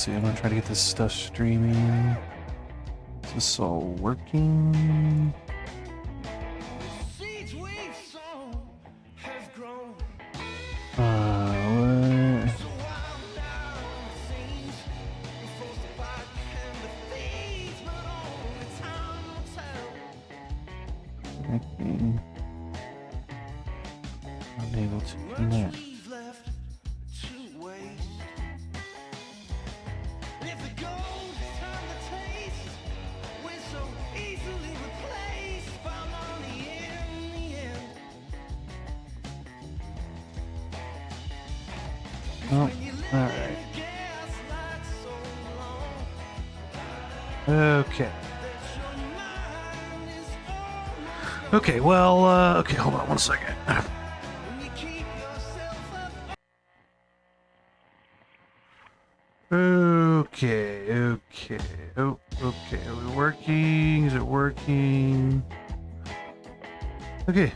see. I'm gonna try to get this stuff streaming. Is this all working? What? Connecting. Unable to connect. Oh, alright. Okay. Okay, well, okay, hold on one second. Okay. Oh, okay. Are we working? Is it working? Okay.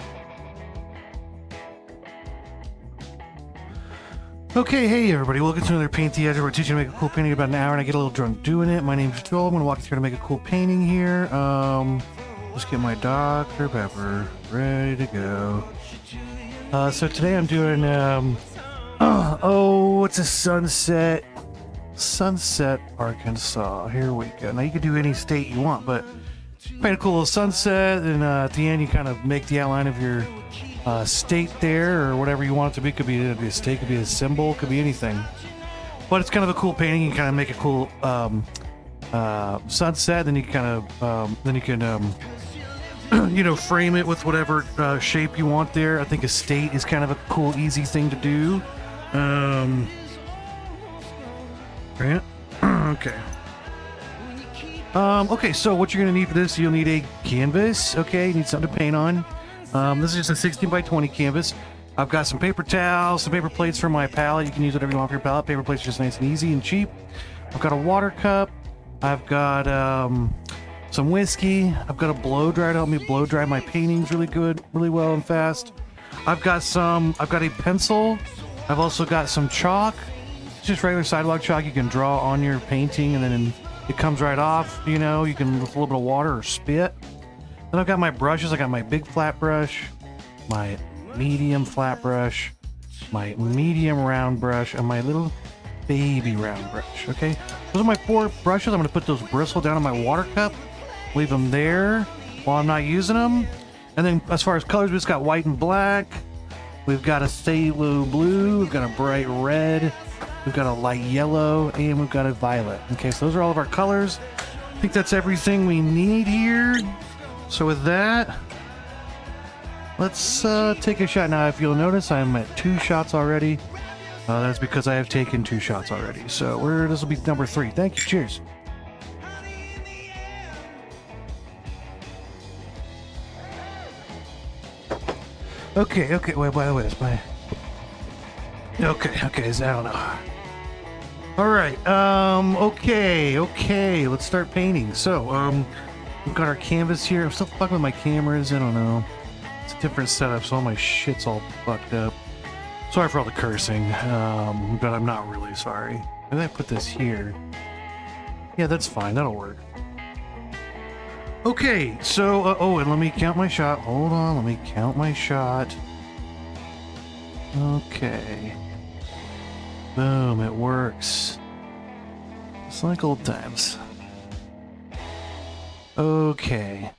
Okay, hey everybody, welcome to another Paint the Edge where we're teaching you to make a cool painting in about an hour and I get a little drunk doing it. My name's Joel. I'm going to walk you through how to make a cool painting here. Let's get my Dr. Pepper ready to go. So today I'm doing, it's a sunset. Sunset, Arkansas. Here we go. Now you can do any state you want, but paint a cool little sunset, and at the end you kind of make the outline of your state there, or whatever you want it to be. Could be a state, could be a symbol, could be anything. But it's kind of a cool painting. You kind of make a cool sunset, then you kind of you know, frame it with whatever shape you want there. I think a state is kind of a cool, easy thing to do. Right? Okay. Okay, so what you're gonna need for this, you'll need a canvas. Okay, you need something to paint on. This is just a 16 by 20 canvas. I've got some paper towels, some paper plates for my palette. You can use whatever you want for your palette. Paper plates are just nice and easy and cheap. I've got a water cup. I've got some whiskey. I've got a blow dryer to help me blow dry my paintings really well and fast. I've got a pencil. I've also got some chalk. It's just regular sidewalk chalk. You can draw on your painting and then it comes right off. You know, you can with a little bit of water or spit. Then I've got my brushes. I got my big flat brush, my medium flat brush, my medium round brush, and my little baby round brush. Okay, those are my 4 brushes. I'm going to put those bristle down in my water cup, leave them there while I'm not using them. And then as far as colors, we've just got white and black. We've got a phthalo blue. We've got a bright red. We've got a light yellow, and we've got a violet. Okay, so those are all of our colors. I think that's everything we need here. So with that, let's take a shot. Now, if you'll notice, I'm at 2 shots already. That's because I have taken 2 shots already. So this will be number 3. Thank you. Cheers. Okay. Wait, by the way, that's my... Okay, I don't know. Alright, okay, let's start painting. So, we've got our canvas here. I'm still fucking with my cameras, I don't know. It's a different setup, so all my shit's all fucked up. Sorry for all the cursing, but I'm not really sorry. Maybe I put this here. Yeah, that's fine, that'll work. Okay, so, and let me count my shot. Hold on, let me count my shot. Okay. Boom, it works. It's like old times. Okay.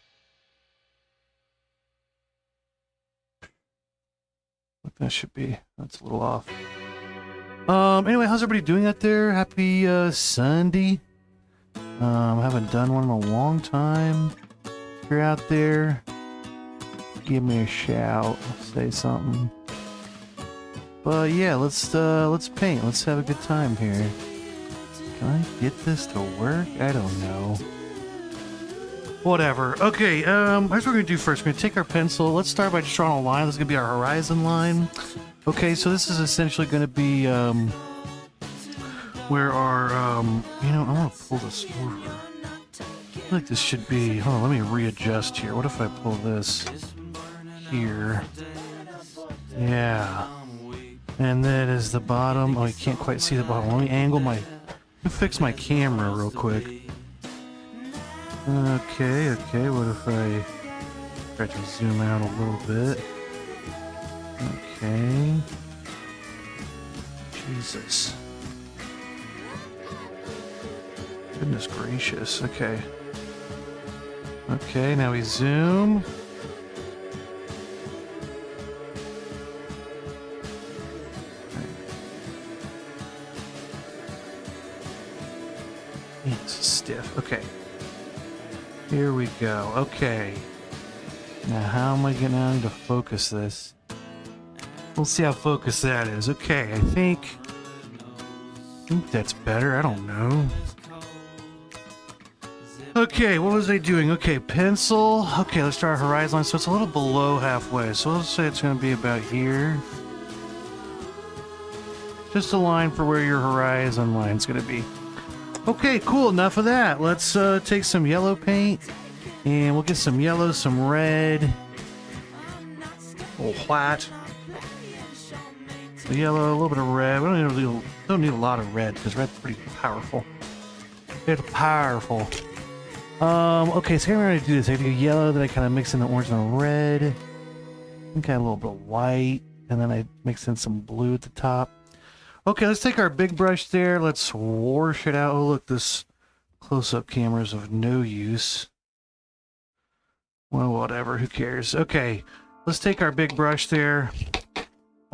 What that should be. That's a little off. Anyway, how's everybody doing out there? Happy Sunday. I haven't done one in a long time. If you're out there, give me a shout. Say something. But yeah, let's paint. Let's have a good time here. Can I get this to work? I don't know. Whatever. Okay, here's what we're gonna do first. We're gonna take our pencil. Let's start by just drawing a line. This is gonna be our horizon line. Okay, so this is essentially gonna be where our you know, I want to pull this over. I feel like this should be. Hold on, let me readjust here. What if I pull this here? Yeah. And that is the bottom. Oh, you can't quite see the bottom. Let me angle my Let me fix my camera real quick. Okay, what if I try to zoom out a little bit? Okay. Jesus. Goodness gracious, okay. Okay, now we zoom. It's stiff. Okay. Here we go. Okay. Now, how am I going to focus this? We'll see how focused that is. Okay, I think that's better. I don't know. Okay, what was I doing? Okay, pencil. Okay, let's draw a horizon line. So it's a little below halfway. So let's say it's going to be about here. Just a line for where your horizon line's going to be. Okay, cool. Enough of that. Let's take some yellow paint. And we'll get some yellow, some red. A little white. The yellow, a little bit of red. We don't need a lot of red because red's pretty powerful. It's powerful. Okay, so I'm going to do this. I do yellow, then I kind of mix in the orange and the red. I think I have a little bit of white, and then I mix in some blue at the top. Okay, let's take our big brush there. Let's wash it out. Oh, look, this close-up camera is of no use. Well, whatever, who cares? Okay, let's take our big brush there.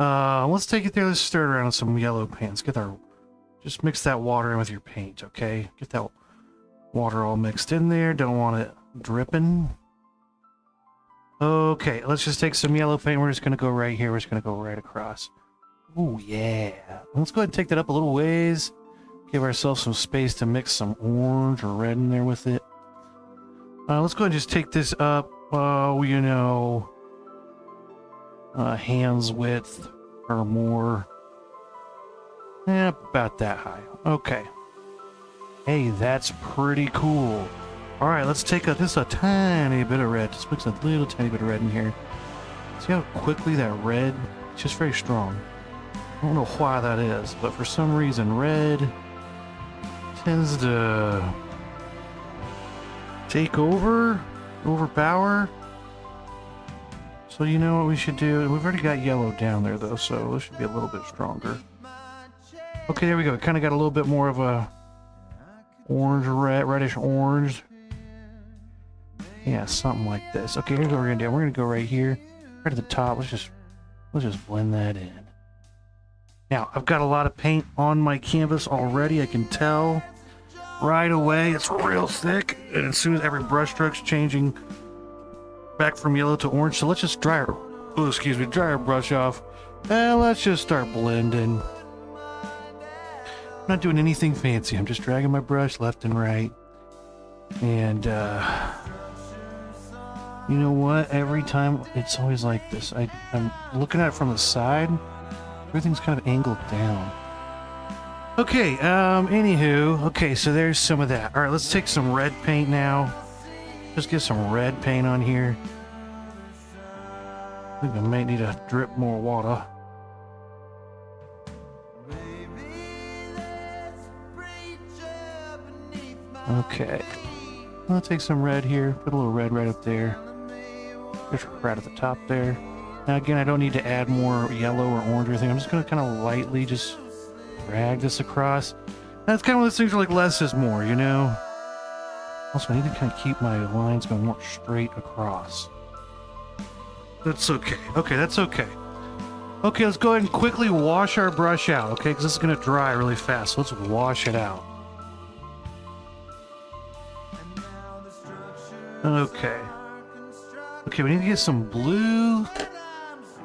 Let's take it there. Let's stir it around with some yellow paints. Just mix that water in with your paint, okay? Get that water all mixed in there. Don't want it dripping. Okay, let's just take some yellow paint. We're just going to go right here. We're just going to go right across. Oh, yeah. Let's go ahead and take that up a little ways. Give ourselves some space to mix some orange or red in there with it. Let's go ahead and just take this up, you know, hand's width or more. Yeah, about that high. Okay. Hey, that's pretty cool. All right, let's take just a tiny bit of red. Just mix a little tiny bit of red in here. See how quickly that red, it's just very strong. I don't know why that is, but for some reason red tends to take overpower. So you know what we should do? We've already got yellow down there though, so this should be a little bit stronger. Okay, there we go. Kind of got a little bit more of a orange, reddish orange. Yeah, something like this. Okay, here's what we're gonna do. We're gonna go right here, right at the top. Let's just blend that in. Now, I've got a lot of paint on my canvas already. I can tell right away. It's real thick, and as soon as every brush stroke's changing back from yellow to orange, so let's just dry our brush off, and let's just start blending. I'm not doing anything fancy. I'm just dragging my brush left and right, and you know what? Every time it's always like this. I'm looking at it from the side. Everything's kind of angled down. Okay, anywho, okay, so there's some of that. All right, let's take some red paint now. Just get some red paint on here. I think I might need to drip more water. Okay, I'll take some red here, put a little red right up there. Just right at the top there. Now again, I don't need to add more yellow or orange or anything. I'm just going to kind of lightly just drag this across. That's kind of one of those things where like less is more, you know? Also, I need to kind of keep my lines going more straight across. That's okay. Okay, that's okay. Okay, let's go ahead and quickly wash our brush out, okay? Because this is going to dry really fast. So let's wash it out. Okay. Okay, we need to get some blue.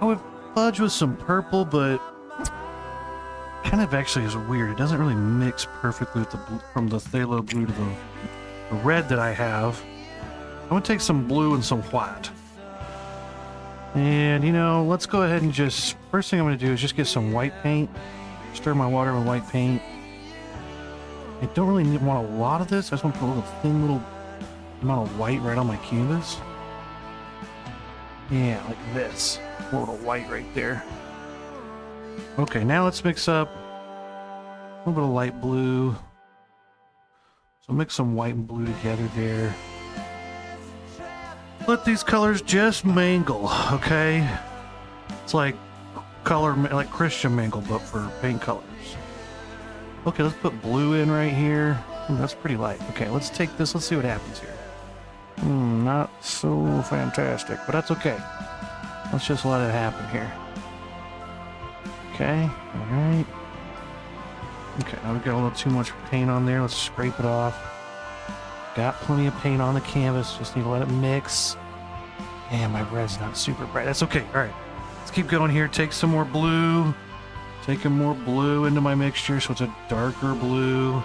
I would fudge with some purple, but kind of actually is weird. It doesn't really mix perfectly with from the phthalo blue to the red that I have. I'm going to take some blue and some white. And, you know, let's go ahead and just... First thing I'm going to do is just get some white paint. Stir my water with white paint. I don't really want a lot of this. I just want to put a little thin little amount of white right on my canvas. Yeah, like this. A little white right there. Okay, now let's mix up a little bit of light blue, So mix some white and blue together there. Let these colors just mingle, okay? It's like like Christian mingle, but for paint colors. Okay, let's put blue in right here. That's pretty light. Okay, let's take this. Let's see what happens here. Not so fantastic, but that's okay. Let's just let it happen here. Okay, alright. Okay, now we've got a little too much paint on there. Let's scrape it off. Got plenty of paint on the canvas. Just need to let it mix. And my red's not super bright. That's okay. Alright. Let's keep going here. Take some more blue. Taking more blue into my mixture so it's a darker blue.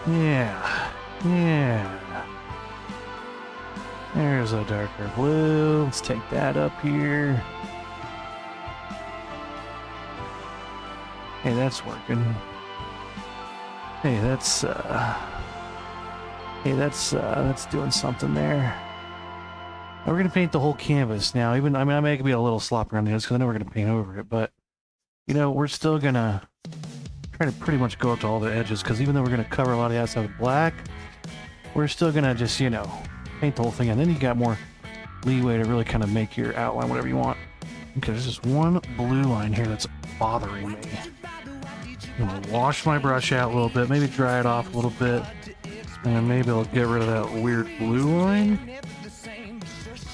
Yeah. Yeah. There's a darker blue. Let's take that up here. Hey, that's working. Hey, that's doing something there. Now we're gonna paint the whole canvas now. I may be a little sloppy around the edges because I know we're gonna paint over it, but you know, we're still gonna try to pretty much go up to all the edges because even though we're gonna cover a lot of the outside with black, we're still gonna just, you know, paint the whole thing, and then you got more leeway to really kind of make your outline whatever you want. Okay, there's just one blue line here that's bothering me. I'm gonna wash my brush out a little bit, maybe dry it off a little bit, and then maybe I'll get rid of that weird blue line.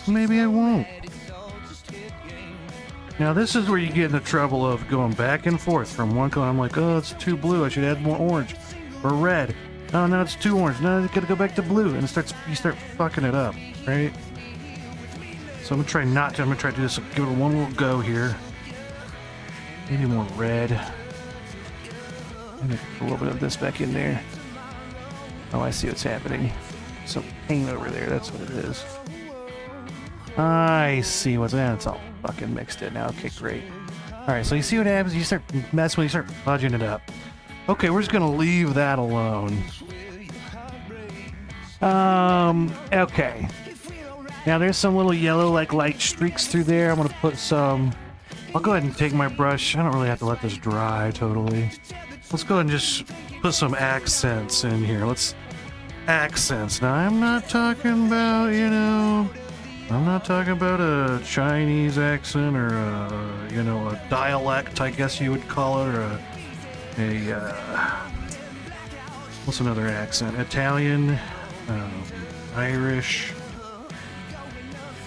Maybe I won't. Now this is where you get in the trouble of going back and forth from one color. I'm like, oh, it's too blue. I should add more orange or red. Oh, now it's too orange. Now I gotta go back to blue, and you start fucking it up, right? So I'm gonna try not to. I'm gonna try to do this. Give it one little go here. Maybe more red. Maybe put a little bit of this back in there. Oh, I see what's happening. Some paint over there. That's what it is. I see what's that. It's all fucking mixed in now. Okay, great. Alright, so you see what happens? You start messing with it, you start fudging it up. Okay, we're just gonna leave that alone. Okay. Now there's some little yellow, like, light streaks through there. I'm gonna put some... I'll go ahead and take my brush. I don't really have to let this dry totally. Let's go ahead and just put some accents in here. Accents. Now, I'm not talking about, you know... I'm not talking about a Chinese accent or a, you know, a dialect, I guess you would call it, or what's another accent? Italian, Irish.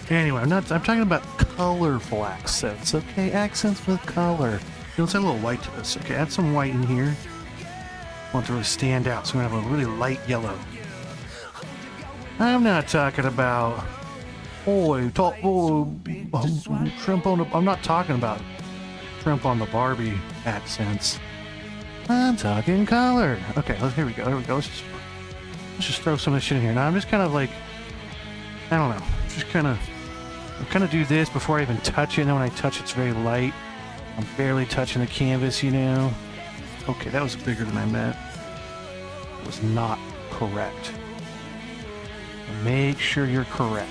Anyway, I'm talking about colorful accents, okay? Accents with color. Let's add a little white to this, okay? Add some white in here. I want it to really stand out, so I'm gonna have a really light yellow. I'm not talking about... shrimp on the... I'm not talking about shrimp on the Barbie accents. I'm talking color. Okay, here we go. Let's just throw some of this shit in here. Now I'm just kind of like, I don't know. I kind of do this before I even touch it. And then when I touch it, it's very light. I'm barely touching the canvas, you know. Okay, that was bigger than I meant. It was not correct. Make sure you're correct.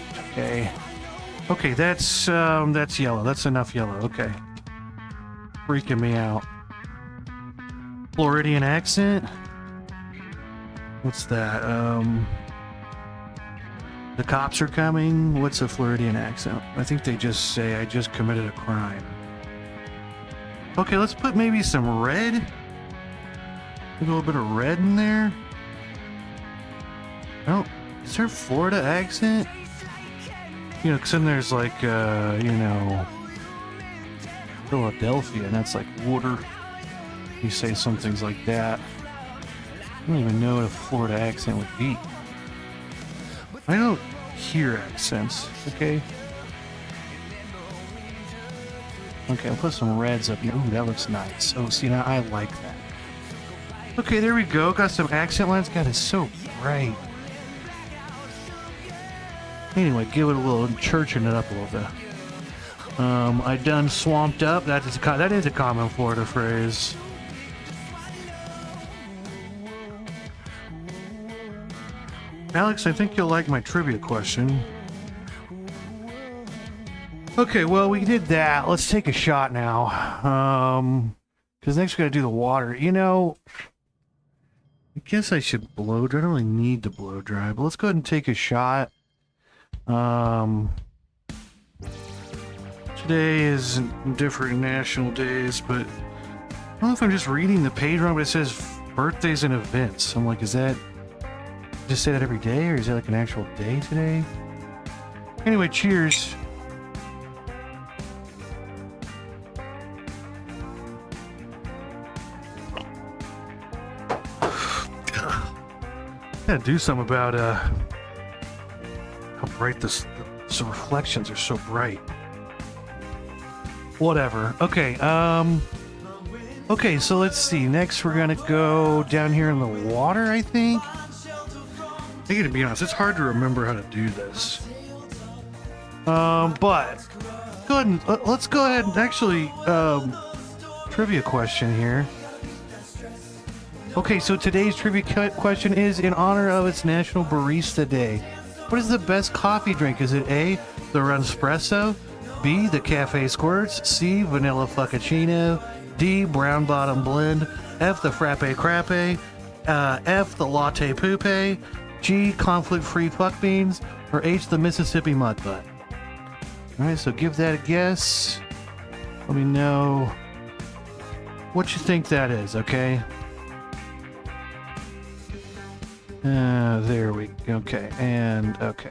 Okay, that's yellow. That's enough yellow. Okay. Freaking me out. Floridian accent? What's that? The cops are coming? What's a Floridian accent? I think they just say, I just committed a crime. Okay, let's put maybe some red. A little bit of red in there. Oh, is there a Florida accent? You know, because then there's like, you know, Philadelphia, and that's like water. You say some things like that. I don't even know what a Florida accent would be. I don't hear accents, okay? Okay, I'll put some reds up here. Ooh, that looks nice. Oh, see, now I like that. Okay, there we go. Got some accent lines. God, it's so bright. Anyway, give it a little, churching it up a little bit. I done swamped up. That is a common Florida phrase. Alex, I think you'll like my trivia question. Okay, well, we did that. Let's take a shot now. Because next we gotta do the water. You know, I guess I should blow dry. I don't really need to blow dry, but let's go ahead and take a shot. Today is different national days, but I don't know if I'm just reading the page wrong, but it says birthdays and events. I'm like, is that just say that every day, or is that like an actual day today? Anyway, cheers. Gotta do something about how bright the reflections are so bright. Whatever. Okay, okay, so let's see. Next we're gonna go down here in the water, I think. I gotta be honest, it's hard to remember how to do this. But go ahead and let's go ahead and actually trivia question here. Okay, so today's trivia question is in honor of its National Barista Day. What is the best coffee drink? Is it A, the Runespresso, B, the Cafe Squirts, C, Vanilla Fuccuccino, D, Brown Bottom Blend, F, the Frappe Crappe, F, the Latte Poupe, G, Conflict Free Fuck Beans, or H, the Mississippi Mud Butt? Alright, so give that a guess. Let me know what you think that is, okay? There we go. Okay, and okay.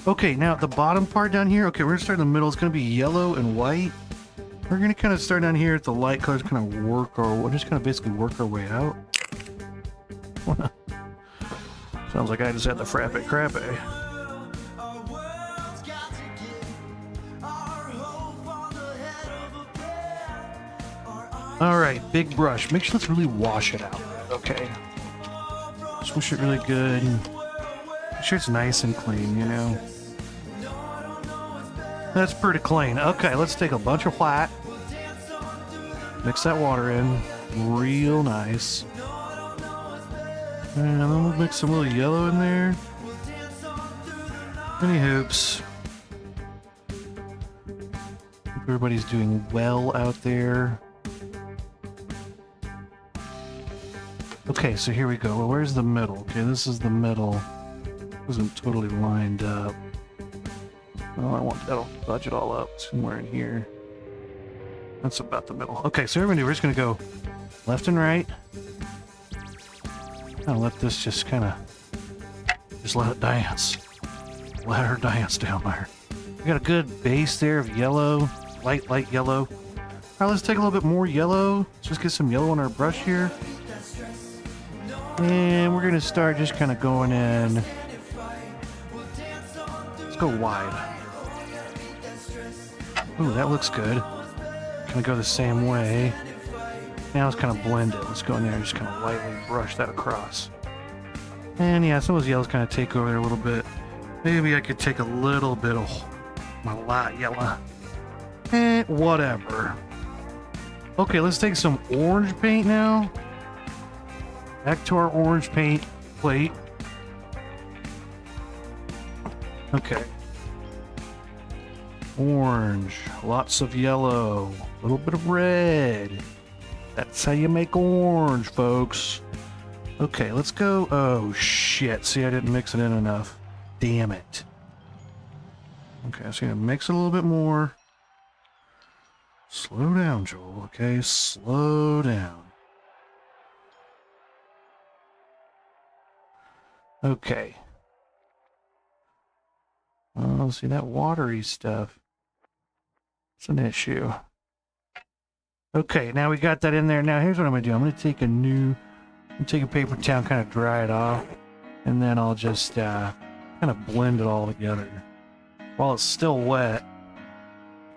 Okay, now the bottom part down here, okay, we're gonna start in the middle. It's gonna be yellow and white. We're gonna kind of start down here at the light colors, kind of we'll just kind of basically work our way out. Sounds like I just had the Frappe Crappe. Alright, big brush. Make sure let's really wash it out. Okay. Swish it really good. Make sure it's nice and clean, you know. That's pretty clean. Okay, let's take a bunch of white. Mix that water in real nice. And then we'll mix some little yellow in there. Any hoops. Hope everybody's doing well out there. Okay, so here we go. Well, where's the middle? Okay, this is the middle. Wasn't totally lined up. Well, that'll budge it all up somewhere in here. That's about the middle. Okay, so everybody, we're just gonna go left and right. I'll let this just kind of, just let it dance. Let her dance down there. We got a good base there of yellow, light yellow. All right, let's take a little bit more yellow. Let's just get some yellow on our brush here. And we're gonna start just kind of going in. Let's go wide. Ooh, that looks good. Gonna go the same way. Now let's kind of blend it. Let's go in there and just kind of lightly brush that across. And yeah, some of those yellows kind of take over there a little bit. Maybe I could take a little bit of my light yellow. Whatever. Okay, let's take some orange paint now. Back to our orange paint plate. Okay. Orange, lots of yellow, a little bit of red. That's how you make orange, folks. Okay, let's go. Oh, shit. See, I didn't mix it in enough. Damn it. Okay, so I'm going to mix it a little bit more. Slow down, Joel, okay? Slow down. Okay. Oh, see that watery stuff. It's an issue. Okay, now we got that in there. Now here's what I'm gonna do. I'm gonna take a paper towel, kind of dry it off, and then I'll just kind of blend it all together. While it's still wet,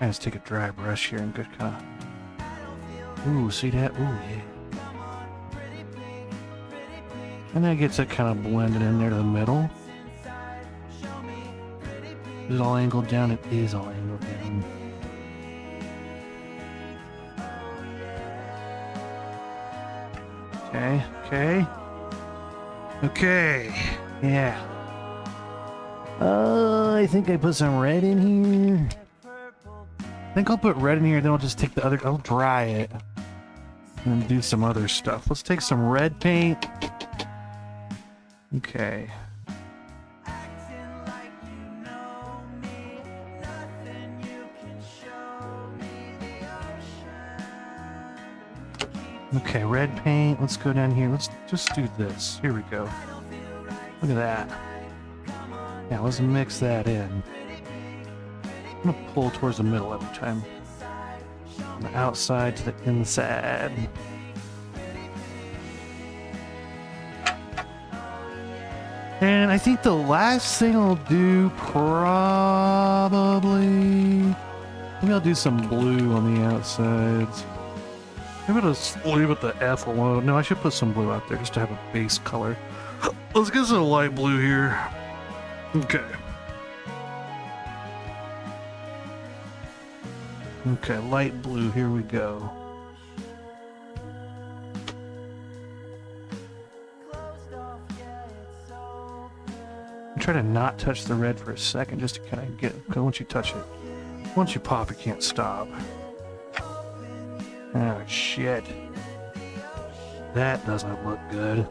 I just take a dry brush here and just kind of. Ooh, see that? Ooh, yeah. And that gets it kind of blended in there to the middle. Is it all angled down? It is all angled down. Okay. Yeah. I think I put some red in here. I think I'll put red in here, then I'll just take the other, I'll dry it. and do some other stuff. Let's take some red paint. Okay. Okay, red paint. Let's go down here. Let's just do this. Here we go. Look at that. Yeah, let's mix that in. I'm gonna pull towards the middle every time. From the outside to the inside. And I think the last thing I'll do probably... Maybe I'll do some blue on the outsides. Maybe I'll just leave it the F alone. No, I should put some blue out there just to have a base color. Let's get some light blue here. Okay. Okay, light blue, here we go. Try to not touch the red for a second just to kind of get, because once you touch it, once you pop, you can't stop. Oh shit. That doesn't look good.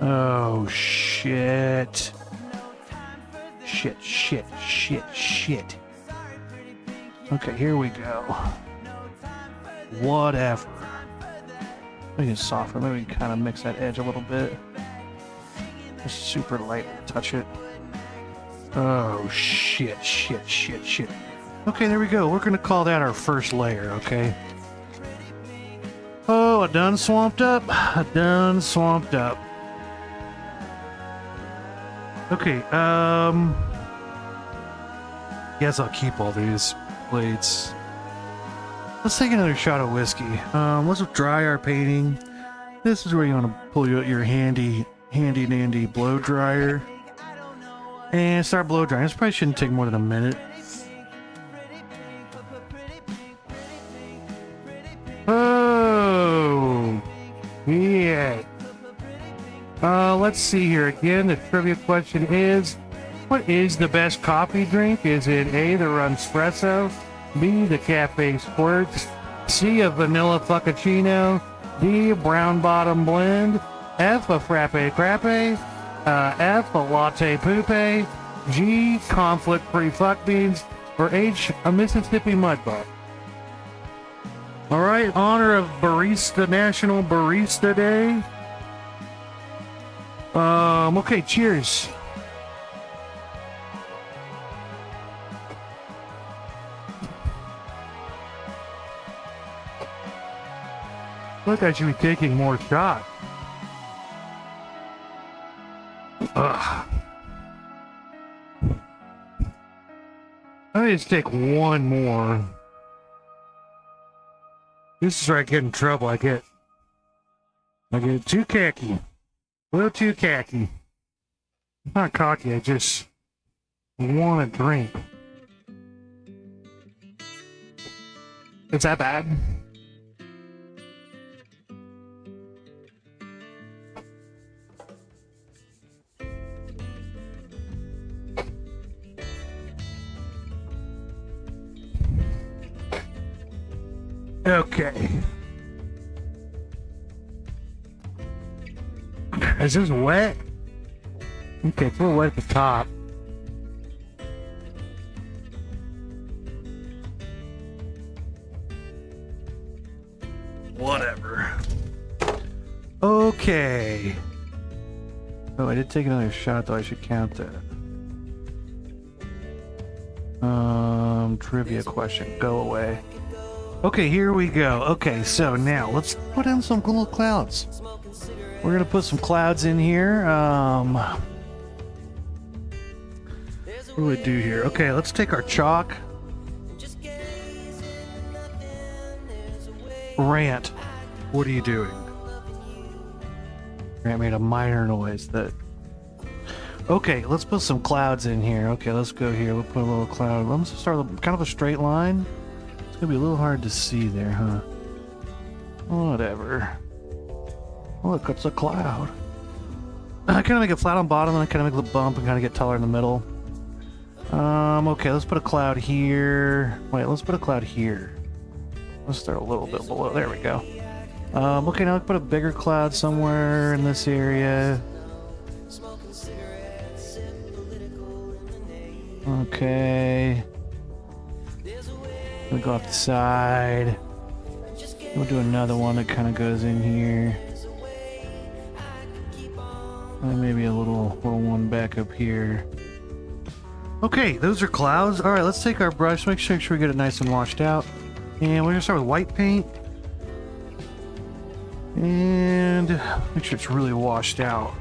Oh shit. Shit. Okay, here we go. Whatever. Maybe it's softer. Maybe we can kind of mix that edge a little bit. Just super lightly touch it. Oh shit. Okay, there we go. We're gonna call that our first layer, okay? Oh, I done swamped up. Okay, guess I'll keep all these plates. Let's take another shot of whiskey. Let's dry our painting. This is where you want to pull out your handy dandy blow dryer and start blow drying. This probably shouldn't take more than a minute. Oh yeah. Let's see here again. The trivia question is, what is the best coffee drink? Is it A, the Runspresso, B, the Cafe Squirts, C, a Vanilla Frappuccino, D, a Brown Bottom Blend, F, a Frappe Crappe, F, a Latte Poupe, G, Conflict-Free Fuck Beans, or H, a Mississippi Mudbutt? Alright, honor of National Barista Day. Okay, cheers. Look, I should be taking more shots. Ugh. I need to take one more. This is where I get in trouble. I get too cocky. A little too cocky. I'm not cocky, I just want to drink. Is that bad? Okay. Is this wet? Okay, it's a little wet at the top. Whatever. Okay. Oh, I did take another shot, though. I should count that. Trivia question. Go away. Okay, here we go. Okay, so now let's put in some little clouds. We're gonna put some clouds in here. What do we do here? Okay, let's take our chalk. Rant, what are you doing? Rant made a minor noise that... Okay, let's put some clouds in here. Okay, let's go here. We'll put a little cloud. Let's start with kind of a straight line. It's gonna be a little hard to see there, huh? Whatever. Look, it's a cloud. I kind of make it flat on bottom, and I kind of make a bump and kind of get taller in the middle. Okay, let's put a cloud here. Wait, let's put a cloud here. Let's start a little bit below. There we go. Okay, now let's put a bigger cloud somewhere in this area. Okay. We'll go off the side. We'll do another one that kind of goes in here. And maybe a little one back up here. Okay, those are clouds. All right, let's take our brush, make sure we get it nice and washed out. And we're gonna start with white paint. And make sure it's really washed out.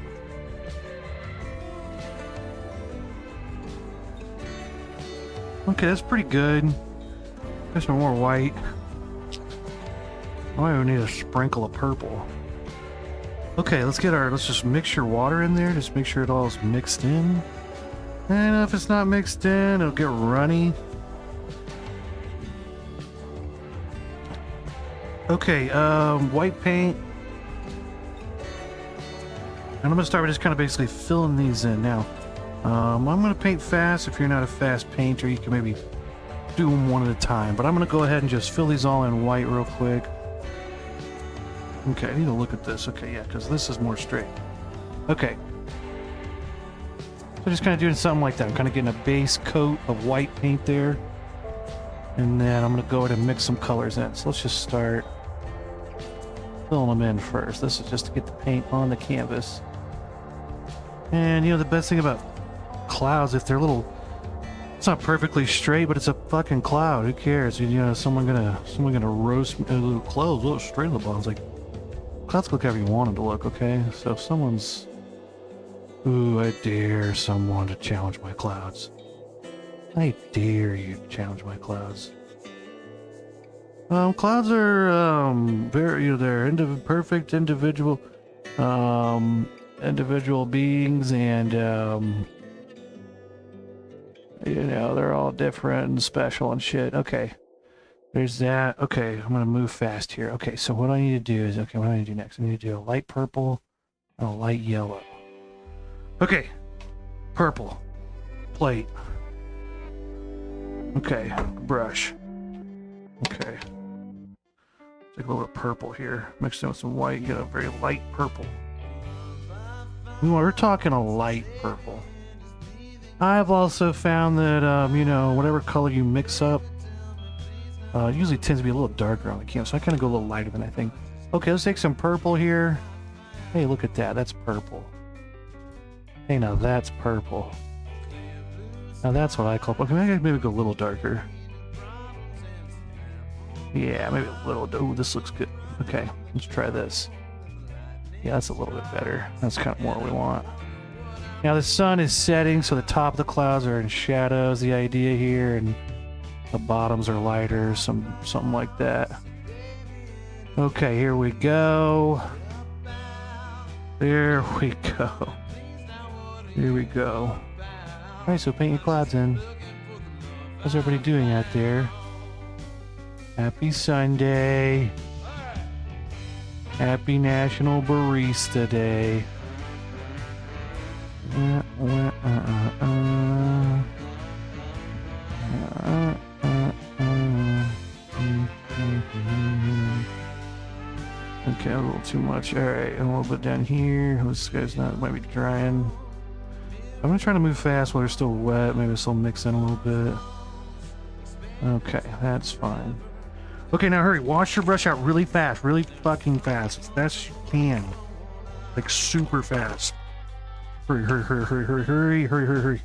Okay, that's pretty good. There's some more white. Oh, I need a sprinkle of purple. Okay, let's just mix your water in there. Just make sure it all is mixed in. And if it's not mixed in, it'll get runny. Okay, white paint. And I'm gonna start with just kind of basically filling these in now. I'm gonna paint fast. If you're not a fast painter, you can maybe do them one at a time. But I'm gonna go ahead and just fill these all in white real quick. Okay, I need to look at this. Okay, yeah, because this is more straight. Okay. So just kind of doing something like that. I'm kind of getting a base coat of white paint there. And then I'm going to go ahead and mix some colors in. So let's just start filling them in first. This is just to get the paint on the canvas. And you know, the best thing about clouds, if they're little, it's not perfectly straight, but it's a fucking cloud. Who cares? You know, someone gonna roast a little clouds, a little straight on the bottom. It's like, clouds look however you want them to look, okay? So if someone's... Ooh, I dare someone to challenge my clouds. I dare you to challenge my clouds. Clouds are, very, you know, they're perfect individual, individual beings, and, you know, they're all different and special and shit. Okay. There's that. Okay, I'm gonna move fast here. Okay, so what I need to do is, okay, what do I need to do next? I need to do a light purple and a light yellow. Okay, purple, plate. Okay, brush. Okay, take a little bit of purple here, mix it with some white, get a very light purple. We're talking a light purple. I've also found that, you know, whatever color you mix up, it usually tends to be a little darker on the canvas, so I kind of go a little lighter than I think. Okay, let's take some purple here. Hey, look at that. That's purple. Hey, now that's purple. Now that's what I call... Okay, maybe go a little darker. Yeah, maybe a little... Oh, this looks good. Okay, let's try this. Yeah, that's a little bit better. That's kind of more what we want. Now the sun is setting, so the top of the clouds are in shadows. The idea here, and the bottoms are lighter, something like that. Okay, here we go. There we go. Here we go. Alright, so paint your clouds in. How's everybody doing out there? Happy Sunday. Happy National Barista Day. Okay, a little too much. Alright, and a little bit down here. This guy's not, might be drying. I'm gonna try to move fast while they're still wet. Maybe this will mix in a little bit. Okay, that's fine. Okay, now hurry. Wash your brush out really fast. Really fucking fast. As fast as you can. Like super fast. Hurry, hurry, hurry, hurry, hurry, hurry, hurry, hurry, hurry.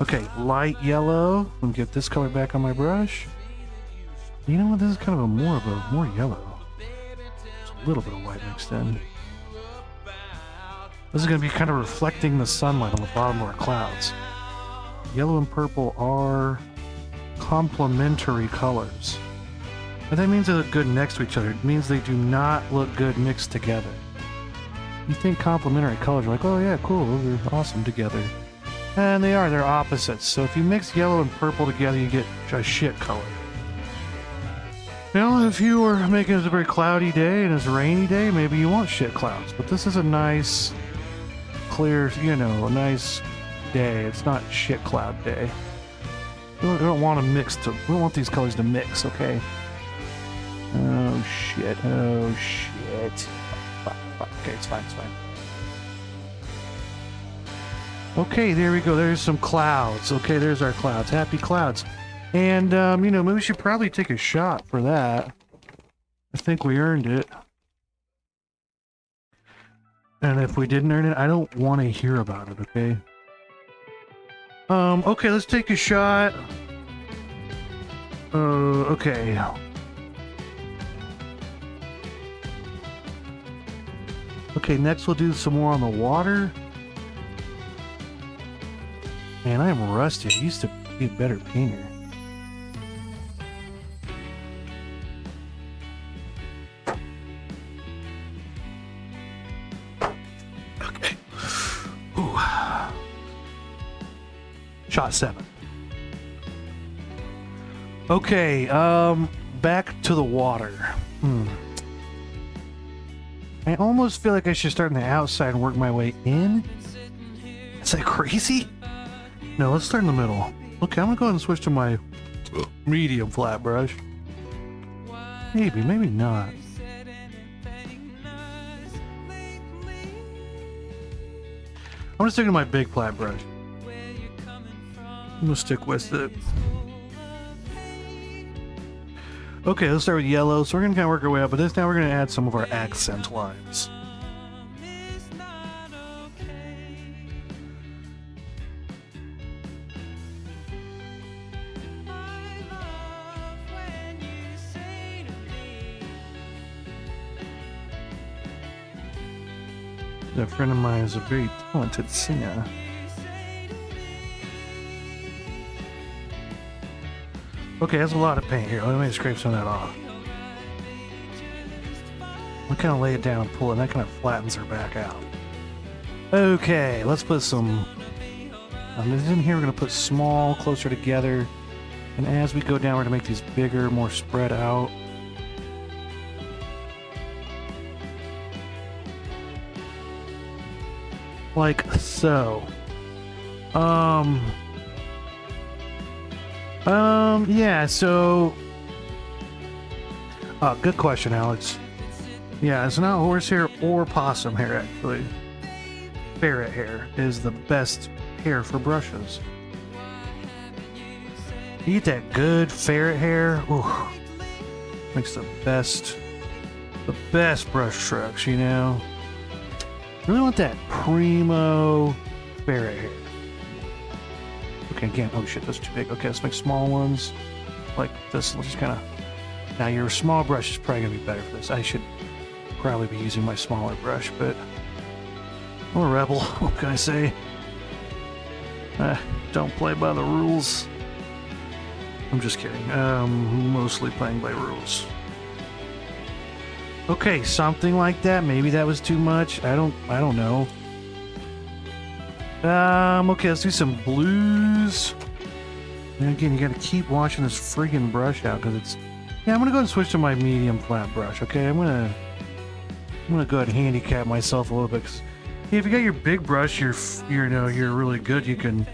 Okay, light yellow. Let me get this color back on my brush. You know what? This is kind of more yellow. There's a little bit of white mixed in. This is going to be kind of reflecting the sunlight on the bottom of our clouds. Yellow and purple are complementary colors. And that means they look good next to each other. It means they do not look good mixed together. You think complementary colors are like, oh yeah, cool, those are awesome together. And they are, they're opposites. So if you mix yellow and purple together, you get a shit color. Now, if you were making it a very cloudy day and it's a rainy day, maybe you want shit clouds. But this is a nice, clear, you know, a nice day. It's not shit cloud day. We don't want to mix, we don't want these colors to mix, okay? Oh, shit. shit. Oh shit. Fuck, fuck. Okay, it's fine, it's fine. Okay, there we go. There's some clouds. Okay, there's our clouds. Happy clouds. And, you know, maybe we should probably take a shot for that. I think we earned it. And if we didn't earn it, I don't want to hear about it, okay? Okay, let's take a shot. Okay. Okay, next we'll do some more on the water. Man, I am rusty. I used to be a better painter. Okay. Ooh. Shot 7. Okay, back to the water. I almost feel like I should start on the outside and work my way in. Is that crazy? No, let's start in the middle. Okay, I'm gonna go ahead and switch to my medium flat brush. Maybe, maybe not. I'm gonna stick to my big flat brush. I'm gonna stick with it. Okay, let's start with yellow. So we're gonna kind of work our way up, but this time we're gonna add some of our accent lines. A friend of mine is a very talented singer. Okay, that's a lot of paint here. Let me scrape some of that off. We kind of lay it down and pull it, and that kind of flattens her back out. Okay, let's put some... in here we're going to put small closer together. And as we go down, we're going to make these bigger, more spread out. Like so. Yeah, so... Oh, good question, Alex. Yeah, it's not horsehair or possum hair, actually. Ferret hair is the best hair for brushes. You get that good ferret hair, ooh, makes the best brush strokes, you know? Really want that primo ferret hair. Okay, again, oh shit, that's too big. Okay, let's make small ones like this. Let's just kind of... Now, your small brush is probably going to be better for this. I should probably be using my smaller brush, but I'm a rebel. What can I say? Don't play by the rules. I'm just kidding. Mostly playing by rules. Okay, something like that. Maybe that was too much. I don't know. Okay, let's do some blues. And again, you gotta keep washing this friggin' brush out because it's... Yeah, I'm gonna go and switch to my medium flat brush, okay? I'm gonna go ahead and handicap myself a little bit. 'Cause, yeah, if you got your big brush, you're really good. You can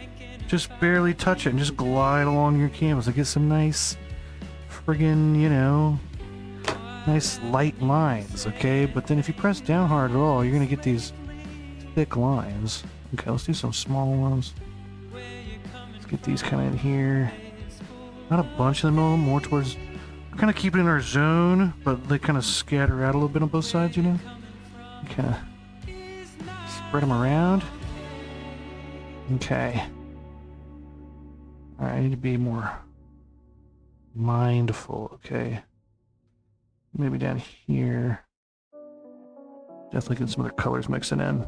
just barely touch it and just glide along your canvas to get some nice friggin', you know, nice light lines, okay? But then if you press down hard at all, you're gonna get these thick lines. Okay, let's do some small ones. Let's get these kind of in here. Not a bunch in the middle, more towards... We're kind of keeping in our zone, but they kind of scatter out a little bit on both sides, you know? Kind of spread them around. Okay. Alright, I need to be more mindful, okay? Maybe down here. Definitely get some other colors mixing in.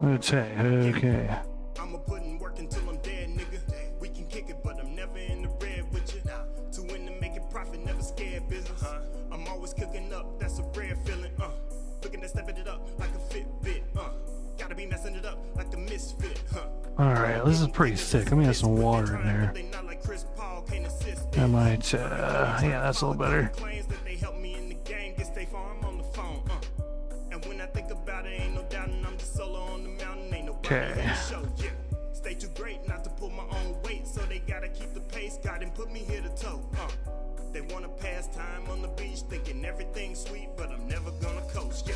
Okay. I'ma put in work until I'm dead, nigga. We can kick it, but I'm never in the red with you. To win to make it profit, never scared business. I'm always cooking up, that's a rare feeling. Looking to stepping it up like a Fitbit. Gotta be messing it up like a misfit. Alright, this is pretty thick. Let me add some water in there. I might, yeah, that's a little better. Okay. keep the pace, God done put me here to tote. They wanna pass time on the beach, thinking everything's sweet, but I'm never gonna coast. Yeah,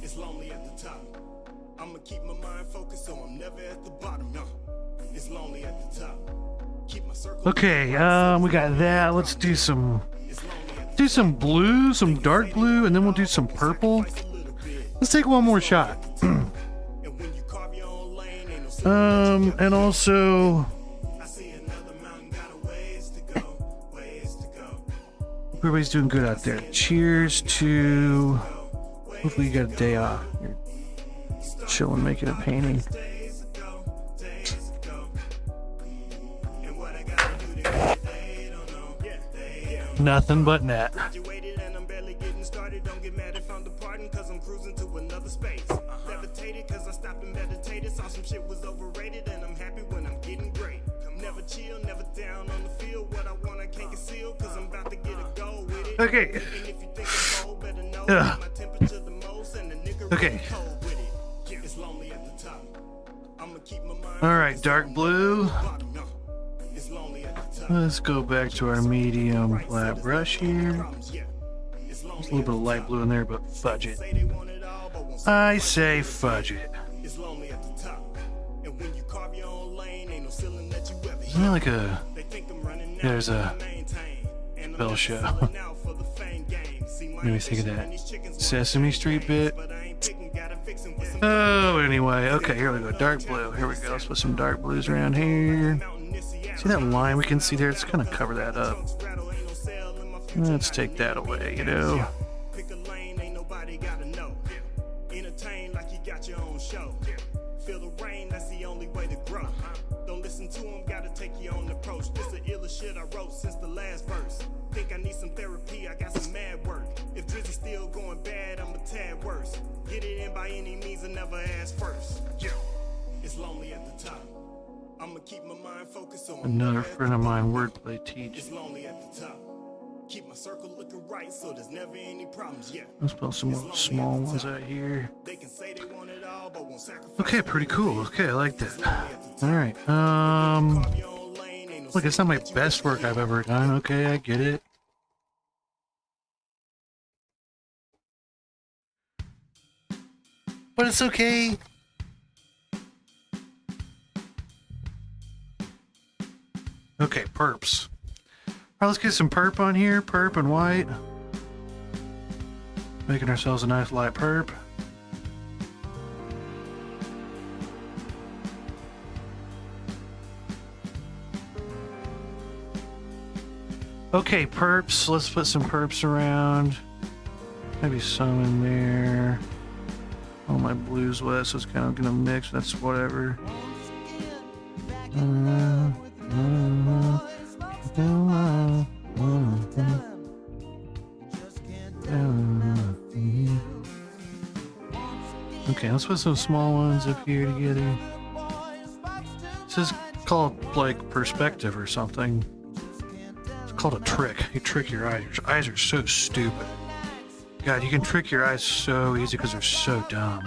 it's lonely at the top. I'ma keep my mind focused, so I'm never at the bottom. It's lonely at the top. Keep my circle. Okay, we got that. Let's do some blue, some dark blue, and then we'll do some purple. Let's take one more shot. And also, everybody's doing good out there. Cheers to, hopefully you got a day off. You're chilling, making a painting. Nothing but net. Okay. Okay. All right, dark blue. Let's go back to our medium flat brush here. There's a little bit of light blue in there, but fudge it. I say fudge it. Isn't that like a... There's a bell show. Maybe think of that Sesame Street bit. Oh, anyway. Okay, here we go. Dark blue. Here we go. Let's put some dark blues around here. See that line we can see there? It's gonna cover that up. Let's take that away, you know. Pick a lane, ain't nobody gotta know. Entertain like you got your own show. Feel the rain, that's the only way to grow. Don't listen to him, gotta take your own approach. This the illest shit I wrote since the last verse. Think I need some therapy, I got some mad work. If Drizzy's still going bad, I'm a tad worse. Get it in by any means and never ask first. It's lonely at the top. I'ma keep my mind focused on another friend of mine, wordplay teach. It's lonely at the top. Keep my circle looking right so there's never any problems. Let's spell some more small ones out here. They can say they want it all, but won't sacrifice. Okay, pretty cool. Okay, I like that. Alright. Look, it's not my best work I've ever done. Okay, I get it. But it's okay. Okay, perps. Alright, let's get some perp on here. Perp and white. Making ourselves a nice light perp. Okay, perps. Let's put some perps around. Maybe some in there. All my blues wet, so it's kind of gonna mix. That's whatever. Okay, let's put some small ones up here together. This is called like perspective or something. It's called a trick. You trick your eyes. Your eyes are so stupid. God, you can trick your eyes so easy because they're so dumb.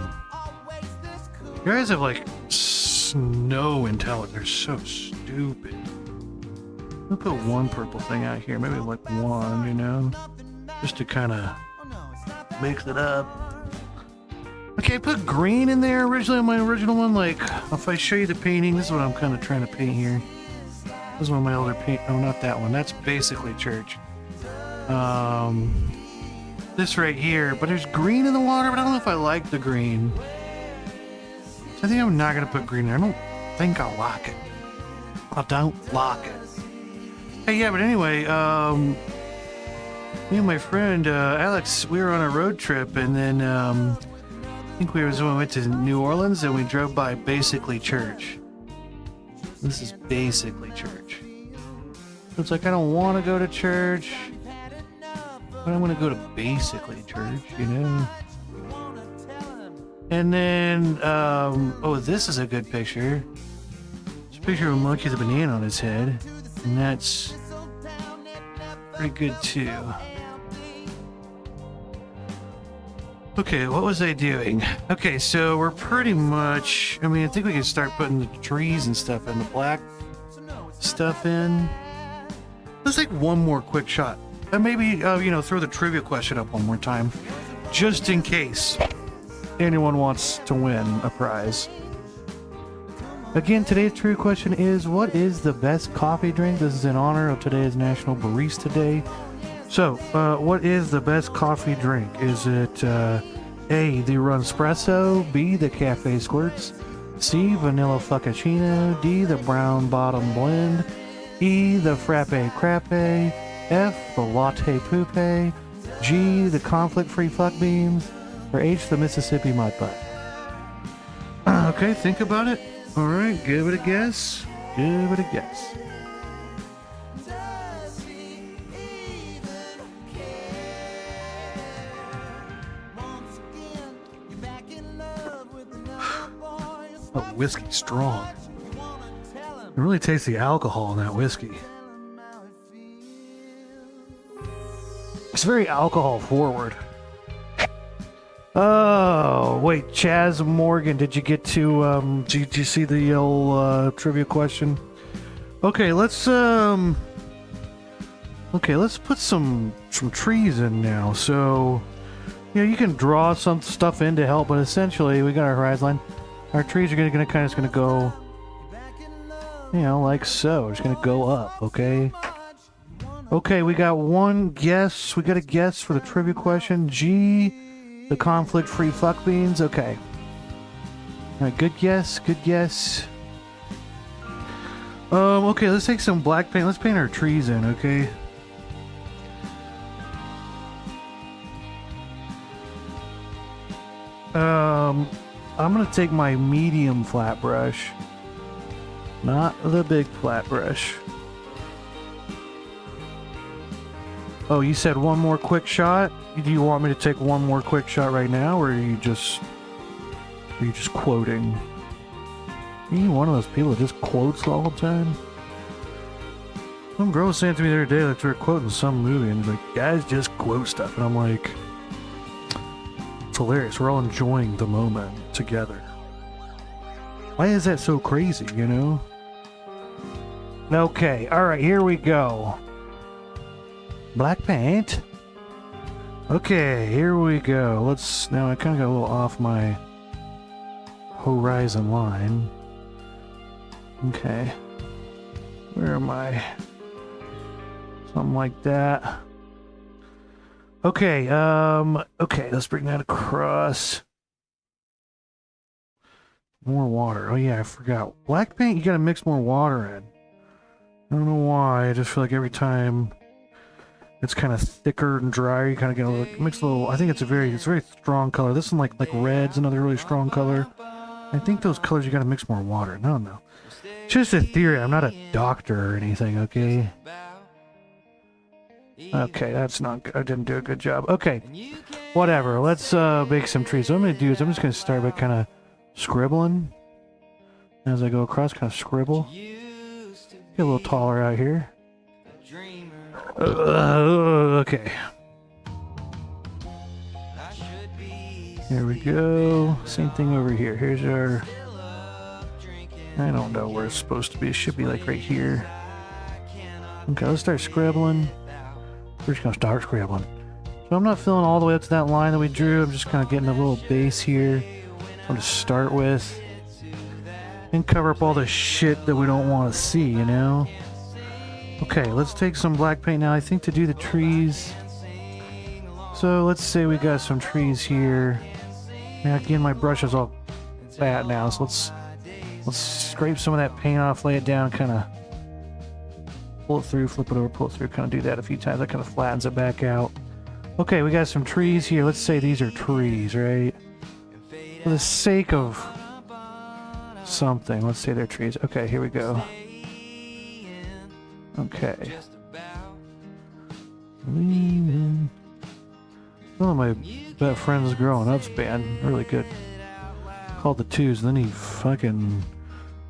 Your eyes have like no intelligence. They're so stupid. I'll put one purple thing out here. Maybe like one, you know? Just to kind of mix it up. Okay, I put green in there originally on my original one. Like, if I show you the painting, this is what I'm kind of trying to paint here. This is one of my older paint. Oh, not that one. That's basically church. This right here. But there's green in the water, but I don't know if I like the green. So I think I'm not going to put green there. I don't think I like it. I don't like it. Hey, yeah, but anyway, me and my friend Alex, we were on a road trip, and then I think we went to New Orleans, and we drove by Basically Church. This is Basically Church. So it's like I don't want to go to church, but I'm going to go to Basically Church, you know. And then, oh, this is a good picture. It's a picture of a monkey with a banana on his head. And that's pretty good too. Okay, what was I doing? Okay, so we're pretty much, I mean, I think we can start putting the trees and stuff in the black. stuff in. Let's take one more quick shot. And maybe, you know, throw the trivia question up one more time. Just in case anyone wants to win a prize. Again, today's trivia question is, what is the best coffee drink? This is in honor of today's National Barista Day. So, what is the best coffee drink? Is it A, the Runespresso, B, the Cafe Squirts, C, Vanilla Frappuccino, D, the Brown Bottom Blend, E, the Frappe Crappe, F, the Latte Poupe, G, the Conflict-Free Fuck Beans, or H, the Mississippi Mud Butt? Okay, think about it. Alright, give it a guess. Give it a guess. Oh, whiskey's strong. It really tastes the alcohol in that whiskey. It's very alcohol forward. Oh, wait, Chaz Morgan, did you get to, did you see the old, trivia question? Okay, let's put some trees in now. So, you know, you can draw some stuff in to help, but essentially, we got our horizon line. Our trees are gonna go, you know, like so. It's gonna go up, okay? Okay, we got one guess. We got a guess for the trivia question. G, the conflict-free fuck beans. Okay. Alright, good guess, good guess. Okay, let's take some black paint. Let's paint our trees in, okay? I'm gonna take my medium flat brush, not the big flat brush. Oh, you said one more quick shot? Do you want me to take one more quick shot right now, or are you just quoting? Are you one of those people that just quotes all the time? Some girl was saying to me the other day that they were quoting some movie, and like, guys just quote stuff, and I'm like, it's hilarious. We're all enjoying the moment together. Why is that so crazy, you know? Okay, alright, here we go. Black paint. Okay, here we go. Now I kind of got a little off my horizon line. Okay. Where am I? Something like that. Okay, okay, let's bring that across. More water. Oh yeah, I forgot. Black paint, you gotta mix more water in. I don't know why, I just feel like every time it's kind of thicker and drier, you kind of get a little, mix a little, I think it's a very strong color. This one like red's another really strong color. I think those colors you gotta mix more water. No. It's just a theory, I'm not a doctor or anything, okay? Okay, that's not good. I didn't do a good job. Okay, whatever. Let's make some trees. So what I'm going to do is I'm just going to start by kind of scribbling. As I go across, kind of scribble. Get a little taller out here. Okay. There we go. Same thing over here. Here's our... I don't know where it's supposed to be. It should be like right here. Okay, let's start scribbling. We're just going to start scribbling. So I'm not filling all the way up to that line that we drew. I'm just kind of getting a little base here. I'm to start with. And cover up all the shit that we don't want to see, you know? Okay, let's take some black paint now. I think to do the trees. So let's say we got some trees here. Now again, my brush is all fat now. So let's scrape some of that paint off, lay it down, kind of pull it through, flip it over, pull it through, kind of do that a few times. That kind of flattens it back out. Okay, we got some trees here. Let's say these are trees, right? For the sake of something, let's say they're trees. Okay, here we go. Okay. Leaving. One of my best friends growing up's band, really good. Called the Twos, and then he fucking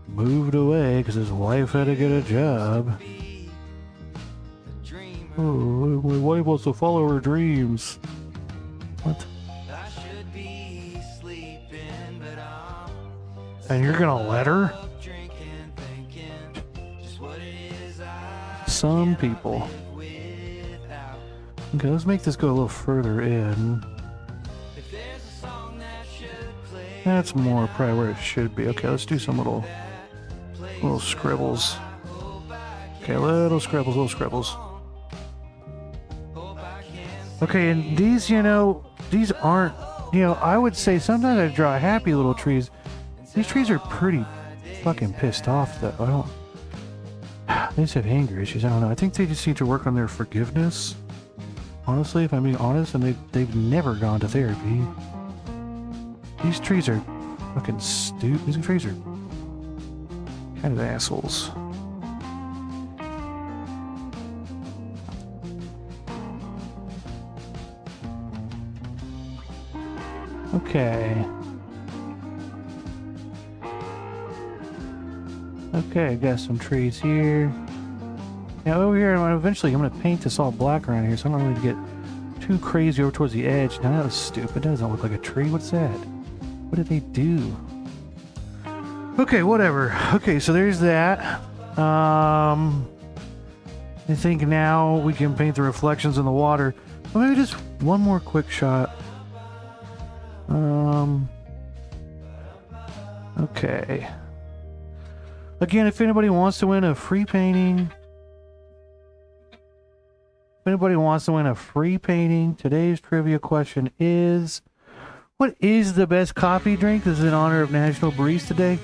moved away because his wife had to get a job. Oh, my wife wants to follow her dreams. What? And you're gonna let her? some people. Okay, let's make this go a little further in. That's more probably where it should be. Okay, let's do some little scribbles. Okay, little scribbles. Okay, and these, you know, these aren't, you know, I would say sometimes I draw happy little trees. These trees are pretty fucking pissed off though. They just have anger issues. I don't know. I think they just need to work on their forgiveness. Honestly, if I'm being honest, and they've never gone to therapy. These trees are fucking stupid. These trees are kind of assholes. Okay. Okay, I got some trees here. Now over here, eventually I'm going to paint this all black around here, so I'm not going to get too crazy over towards the edge. Now that was stupid. That doesn't look like a tree. What's that? What did they do? Okay, whatever. Okay, so there's that. I think now we can paint the reflections in the water. Well, maybe just one more quick shot. Okay. Again, if anybody wants to win a free painting, today's trivia question is, what is the best coffee drink? This is in honor of National Barista Day.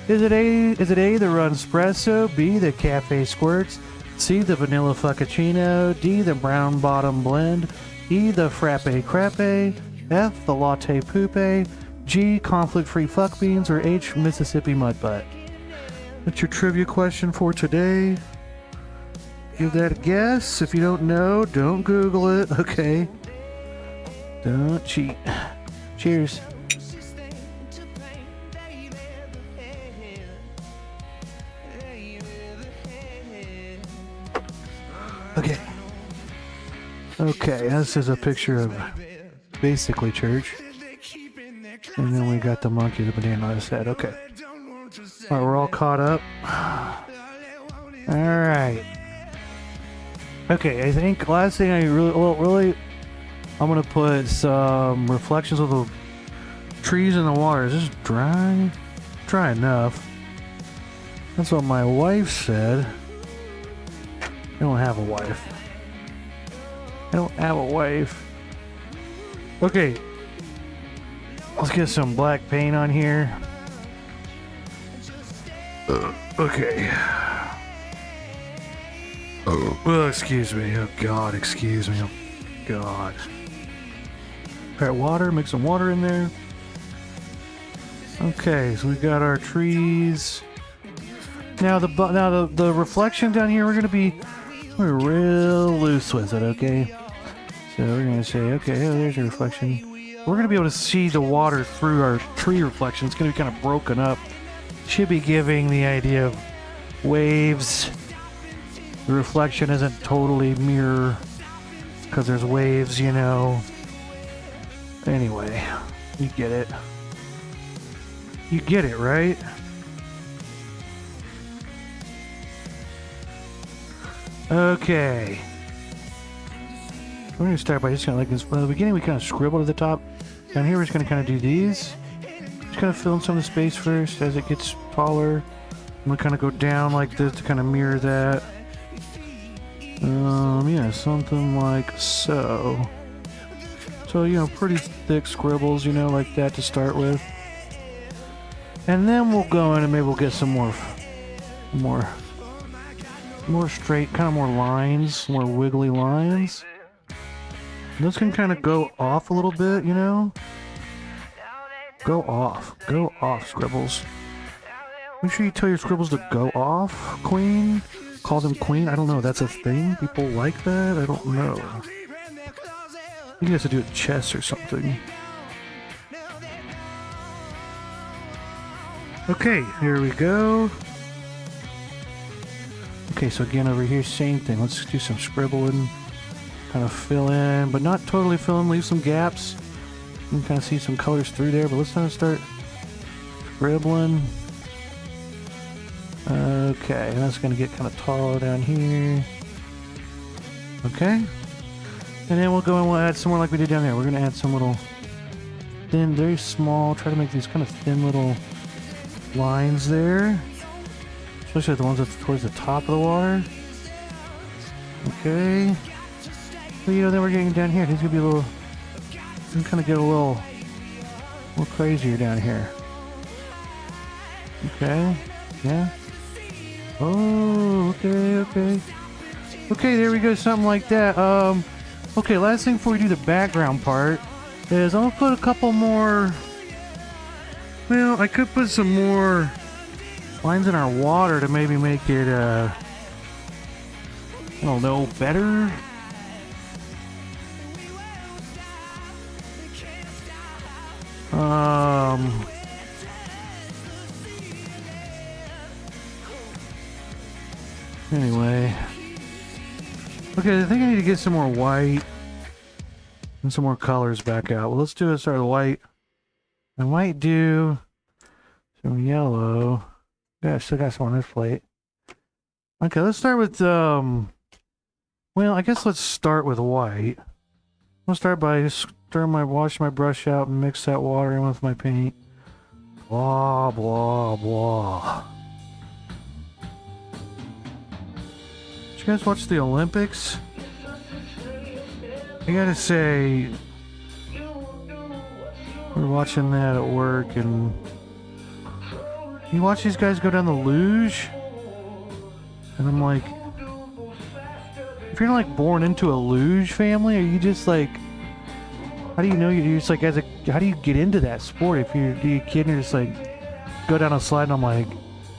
Is it A, the Run Espresso, B, the Cafe Squirts, C, the Vanilla Frappuccino, D, the Brown Bottom Blend, E, the Frappe Crepe, F, the Latte Poupe, G, Conflict-Free Fuck Beans, or H, Mississippi Mud Butt? That's your trivia question for today. Give that a guess. If you don't know, don't Google it, okay? Don't cheat. Cheers. Okay. Okay, this is a picture of basically church. And then we got the monkey, the banana on his head. Okay. Alright, we're all caught up. Alright. Okay, I think last thing I really, I'm gonna put some reflections of the trees in the water. Is this dry? Dry enough. That's what my wife said. I don't have a wife. Okay. Let's get some black paint on here. Okay. Oh, excuse me. Oh, God, excuse me. Oh, God. Alright, water. Make some water in there. Okay, so we got our trees. Now the reflection down here, we're real loose with it, okay? So we're gonna say, okay, oh, there's a reflection. We're gonna be able to see the water through our tree reflection. It's gonna be kind of broken up. Should be giving the idea of waves. The reflection isn't totally mirror because there's waves, you know. Anyway, you get it. You get it, right? Okay. We're going to start by just kind of like this. Well, at the beginning, we kind of scribbled at the top. Down here, we're just going to kind of do these. Just kind of fill in some of the space first as it gets taller. I'm going to kind of go down like this to kind of mirror that. Yeah, something like so. So, you know, pretty thick scribbles, you know, like that to start with. And then we'll go in and maybe we'll get some more straight, kind of more lines, more wiggly lines. And this can kind of go off a little bit, you know? Go off, scribbles. Make sure you tell your scribbles to go off, queen. Call them queen. I don't know. That's a thing. People like that. I don't know. You have to do it chess or something. Okay, here we go. Okay, so again over here, same thing. Let's do some scribbling. Kind of fill in, but not totally fill in. Leave some gaps. You can kind of see some colors through there, but let's kind of start scribbling. Okay, that's going to get kind of tall down here. Okay. And then we'll go and we'll add some more like we did down there. We're going to add some little thin, very small, try to make these kind of thin little lines there. Especially the ones that's towards the top of the water. Okay. But you know, then we're getting down here. It's going to be a little, we can kind of get a little crazier down here. Okay. Yeah. Oh, okay. Okay, there we go, something like that. Okay, last thing before we do the background part is I'm gonna put a couple more. Well, I could put some more lines in our water to maybe make it, I don't know, better. Anyway. Okay, I think I need to get some more white and some more colors back out. Well, let's do start with white. I might do some yellow. Yeah, I still got some on this plate. Okay, let's start with, well, I guess let's start with white. I'll start by just wash my brush out and mix that water in with my paint. Blah, blah, blah. Did you guys watch the Olympics? I gotta say, we were watching that at work, and you watch these guys go down the luge, and I'm like, if you're not like born into a luge family, are you just like, how do you know you're just like, how do you get into that sport? If you're a kid and you're just like, go down a slide, and I'm like,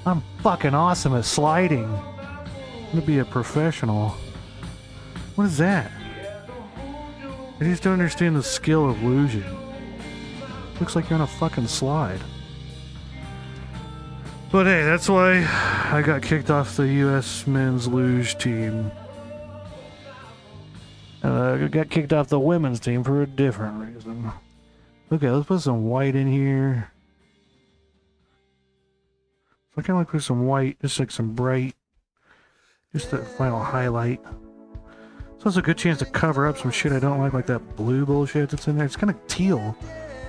I'm fucking awesome at sliding. I'm gonna be a professional. What is that? I just don't understand the skill of luging. Looks like you're on a fucking slide. But hey, that's why I got kicked off the U.S. men's luge team. I got kicked off the women's team for a different reason. Okay, let's put some white in here. So I kind of like put some white, just like some bright, just that final highlight. So it's a good chance to cover up some shit I don't like that blue bullshit that's in there. It's kind of teal.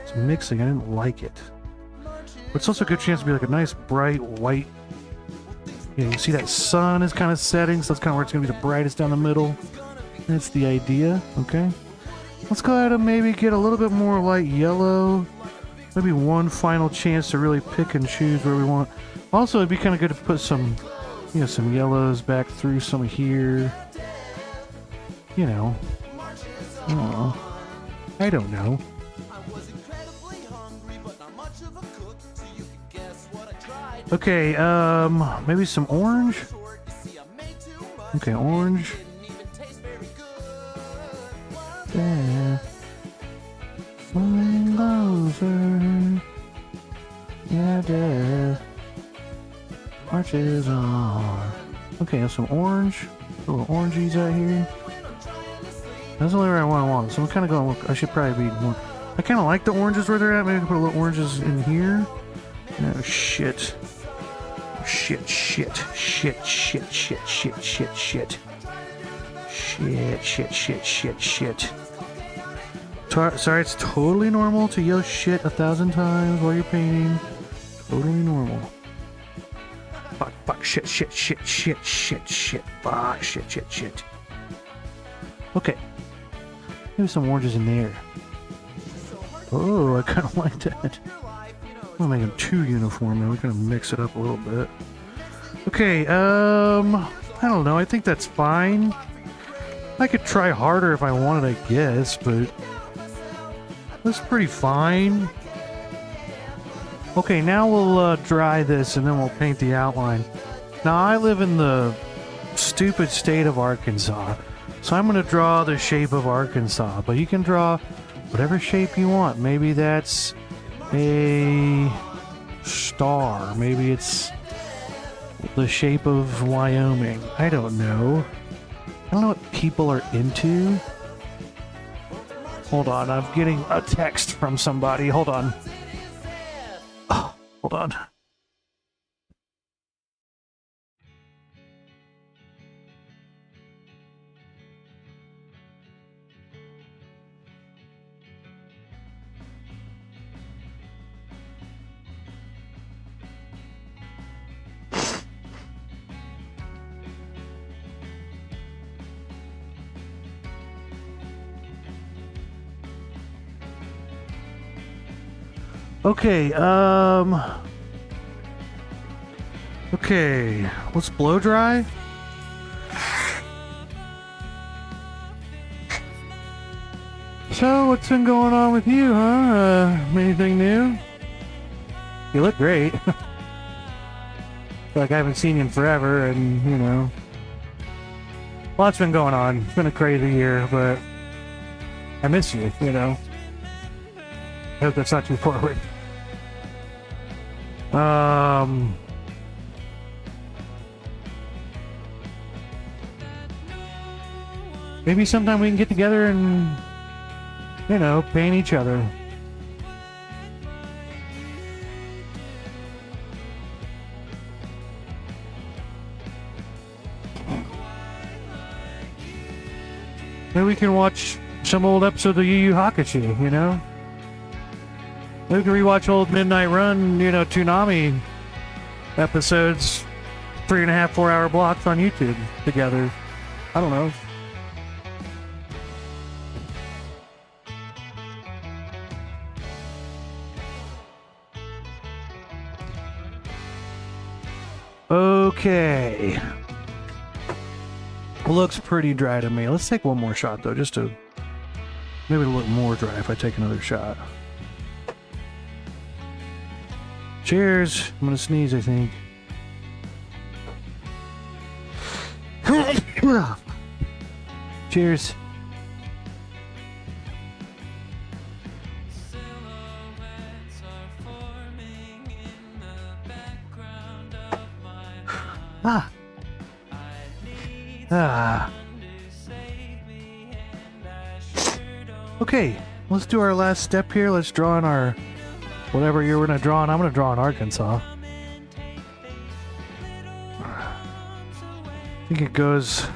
It's mixing. I didn't like it. But it's also a good chance to be like a nice bright white. Yeah, you see that sun is kind of setting, so that's kind of where it's going to be the brightest down the middle. That's the idea, okay? Let's go ahead and maybe get a little bit more light yellow. Maybe one final chance to really pick and choose where we want. Also, it'd be kind of good to put some, you know, some yellows back through some here. You know. I don't know. I don't know. Okay, maybe some orange? Okay, orange. Yeah. Flying closer. Yeah, marches on. Okay, some orange. Little oranges out here. That's the only way I want. So I'm kind of going, I should probably be more. I kind of like the oranges where they're at. Maybe I can put a little oranges in here. Oh, shit. Shit. Sorry, it's totally normal to yell shit 1,000 times while you're painting. Totally normal. Fuck, shit, fuck, shit. Okay. Maybe some oranges in there. Oh, I kind of like that. I'm gonna make them too uniform now. We're gonna mix it up a little bit. Okay, I don't know. I think that's fine. I could try harder if I wanted, I guess, but that's pretty fine. Okay, now we'll dry this and then we'll paint the outline. Now, I live in the stupid state of Arkansas, so I'm going to draw the shape of Arkansas, but you can draw whatever shape you want. Maybe that's a star. Maybe it's the shape of Wyoming. I don't know. I don't know what people are into. Hold on, I'm getting a text from somebody. Hold on. Oh, hold on. Okay, okay, let's blow dry. So, what's been going on with you, huh? Anything new? You look great. Like I haven't seen you in forever, and you know, lots been going on. It's been a crazy year, but I miss you. You know, I hope that's not too forward. Maybe sometime we can get together and, you know, paint each other. Maybe we can watch some old episodes of Yu Yu Hakusho, you know? Maybe we can rewatch old Midnight Run, you know, Toonami episodes, 3.5, 4 hour blocks on YouTube together. I don't know. Okay. Looks pretty dry to me. Let's take one more shot though, just to maybe it'll look more dry if I take another shot. Cheers. I'm gonna sneeze, I think. Cheers. Ah. Ah. Okay, let's do our last step here. Let's draw in our whatever year we're gonna draw in. I'm gonna draw in Arkansas. I think it goes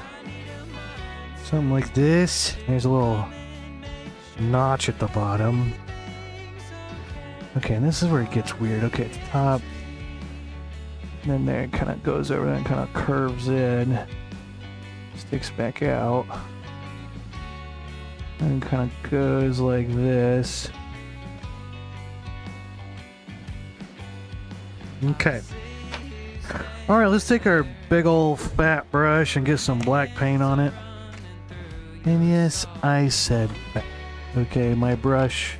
something like this. There's a little notch at the bottom. Okay, and this is where it gets weird. Okay, at the top. And then there it kind of goes over and kind of curves in. Sticks back out. And kind of goes like this. Okay. Alright, let's take our big old fat brush and get some black paint on it. And yes, I said that. Okay, my brush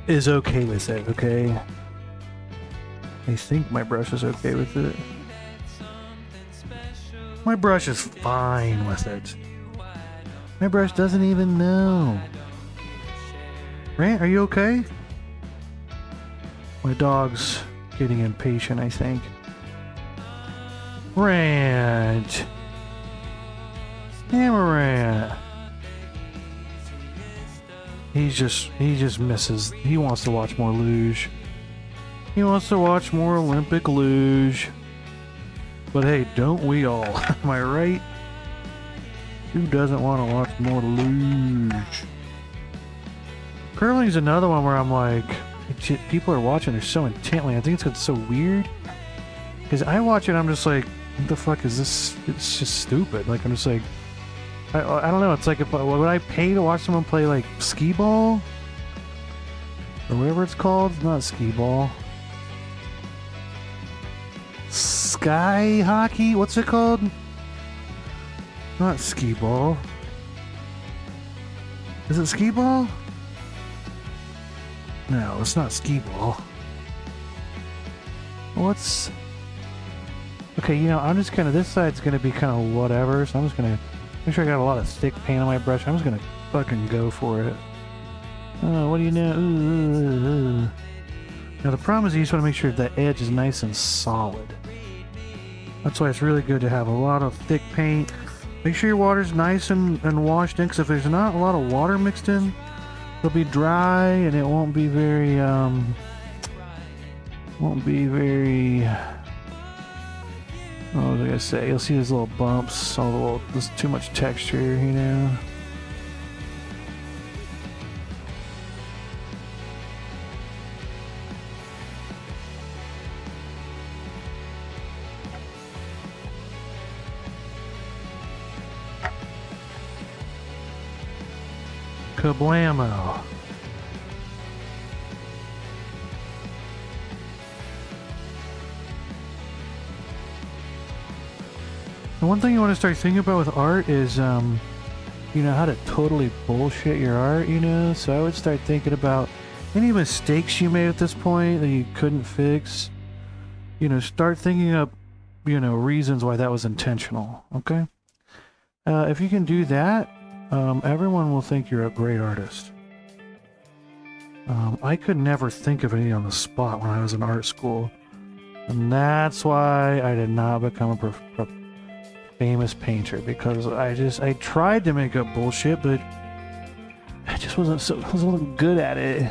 is okay with it, okay? I think my brush is okay with it. My brush is fine with it. My brush doesn't even know. Rant, are you okay? My dog's getting impatient, I think. Rant. Amarant. He just misses. He wants to watch more luge. He wants to watch more Olympic luge. But hey, don't we all? Am I right? Who doesn't want to watch more luge? Curling's another one where I'm like, people are watching it so intently. I think it's so weird. Because I watch it, I'm just like, what the fuck is this? It's just stupid. Like, I'm just like, I don't know. It's like, would I pay to watch someone play like skee ball? Or whatever it's called? It's not skee ball. Sky hockey? What's it called? Not skee ball. Is it skee ball? No, it's not skee ball. What's... Okay, you know, I'm just gonna... This side's gonna be kind of whatever, so I'm just gonna... Make sure I got a lot of thick paint on my brush. I'm just gonna fucking go for it. Oh, what do you know? Ooh. Now the problem is you just want to make sure the edge is nice and solid. That's why it's really good to have a lot of thick paint. Make sure your water's nice and washed in, because if there's not a lot of water mixed in, it'll be dry and it won't be very, what was I gonna say? You'll see these little bumps, there's too much texture, you know? Kablamo. The one thing you want to start thinking about with art is, you know, how to totally bullshit your art, you know? So I would start thinking about any mistakes you made at this point that you couldn't fix. You know, start thinking up, you know, reasons why that was intentional, okay? If you can do that, everyone will think you're a great artist. I could never think of anything on the spot when I was in art school. And that's why I did not become a famous painter, because I tried to make up bullshit, but I just wasn't good at it.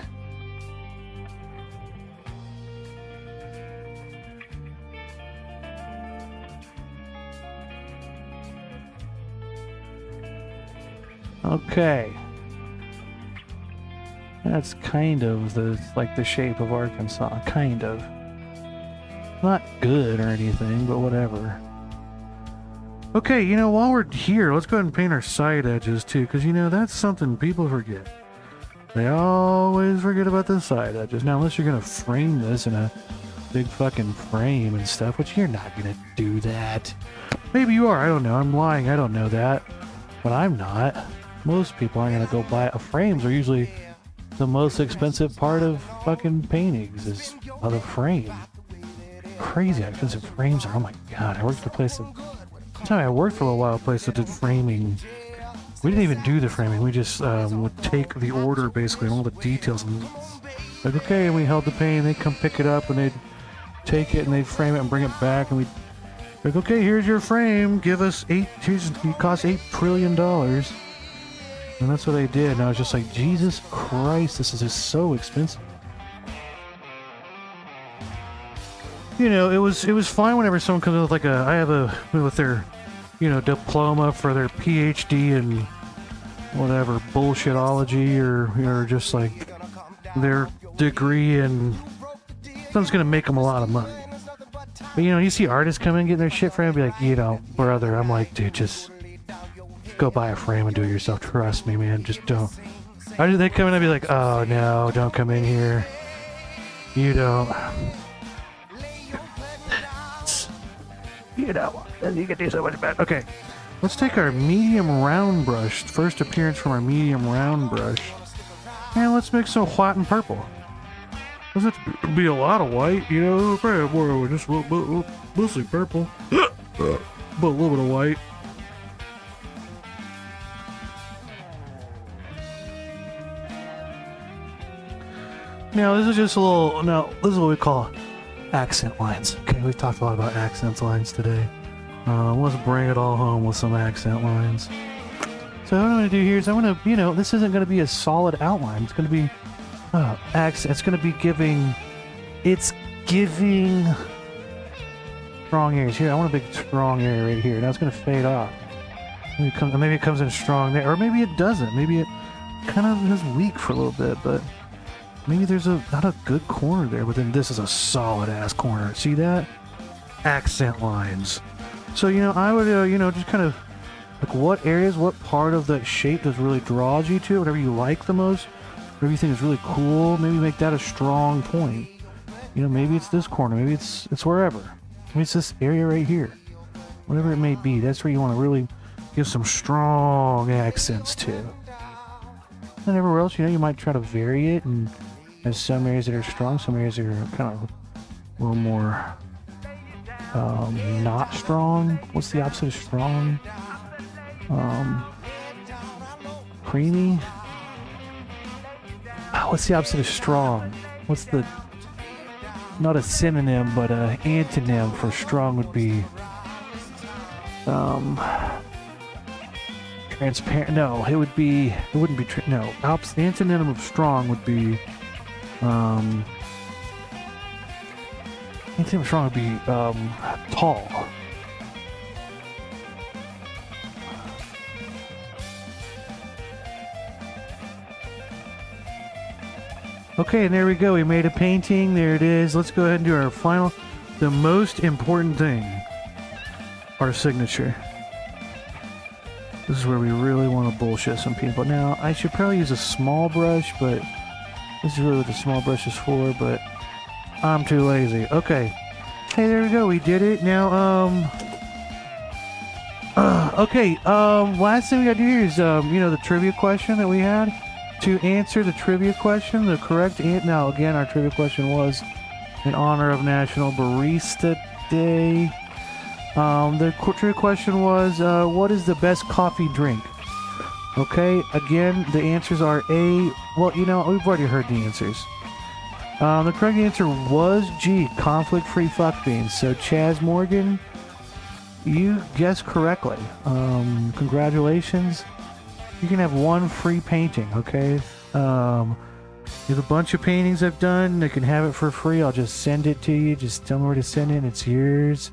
Okay. That's kind of the shape of Arkansas, kind of. Not good or anything, but whatever. Okay, you know, while we're here, let's go ahead and paint our side edges too, because you know, that's something people forget. They always forget about the side edges. Now, unless you're gonna frame this in a big fucking frame and stuff, which you're not gonna do that. Maybe you are, I don't know, I'm lying, I don't know that. But I'm not. Most people aren't gonna go buy frames are usually the most expensive part of fucking paintings is the frame. Crazy how expensive frames are. Oh my god, I worked for a place that... I worked for a while, a place that did framing. We didn't even do the framing, we just would take the order basically and all the details and like, okay, and we held the painting, they'd come pick it up and they'd take it and they'd frame it and bring it back and we'd like, okay, here's your frame, give us it costs $8 trillion. And that's what they did, and I was just like, Jesus Christ, this is just so expensive. You know, it was fine whenever someone comes with like with their, you know, diploma for their PhD in whatever bullshitology or just like their degree in something's gonna make them a lot of money. But you know, you see artists come in getting their shit framed, be like, you know, brother, I'm like, dude, just go buy a frame and do it yourself. Trust me, man. Just don't. They come in and be like, oh no, don't come in here. You don't. You know, you can do so much better. Okay, let's take our medium round brush. First appearance from our medium round brush. And let's mix some white and purple. Doesn't have to be a lot of white, you know, probably more just mostly purple. But a little bit of white. Now this is just a little, this is what we call accent lines. Okay, we've talked a lot about accent lines today. Let's bring it all home with some accent lines. So what I'm going to do here is I'm going to, you know, this isn't going to be a solid outline. It's going to be accent. It's going to be giving strong areas here. I want a big strong area right here. Now it's going to fade off. Maybe it comes in strong there, or maybe it doesn't. Maybe it kind of is weak for a little bit, but maybe there's not a good corner there, but then this is a solid ass corner. See that? Accent lines. So, you know, I would, you know, just kind of like what areas, what part of that shape that really draws you to it, whatever you like the most, whatever you think is really cool, maybe make that a strong point. You know, maybe it's this corner, maybe it's wherever. Maybe it's this area right here. Whatever it may be, that's where you want to really give some strong accents to. And everywhere else, you know, you might try to vary it and there's some areas that are strong, some areas that are kind of a little more not strong. What's the opposite of strong? Creamy? What's the opposite of strong? What's the, not a synonym, but an antonym for strong would be transparent. No, it wouldn't be, no. The antonym of strong would be antonym of strong would be tall. Okay, and there we go. We made a painting. There it is. Let's go ahead and do our final, the most important thing, our signature. This is where we really want to bullshit some people. Now, I should probably use a small brush, but this is really what the small brush is for, but I'm too lazy. Okay. Hey, there we go. We did it. Now, Okay, last thing we gotta do here is, you know, the trivia question that we had. To answer the trivia question, the correct now again, our trivia question was in honor of National Barista Day. The trivia question was, what is the best coffee drink? Okay, again, the answers are A. Well, you know, we've already heard the answers. The correct answer was G, conflict-free fuck beans. So, Chaz Morgan, you guessed correctly. Congratulations. You can have one free painting, okay? There's a bunch of paintings I've done. I can have it for free. I'll just send it to you. Just tell me where to send it, and it's yours.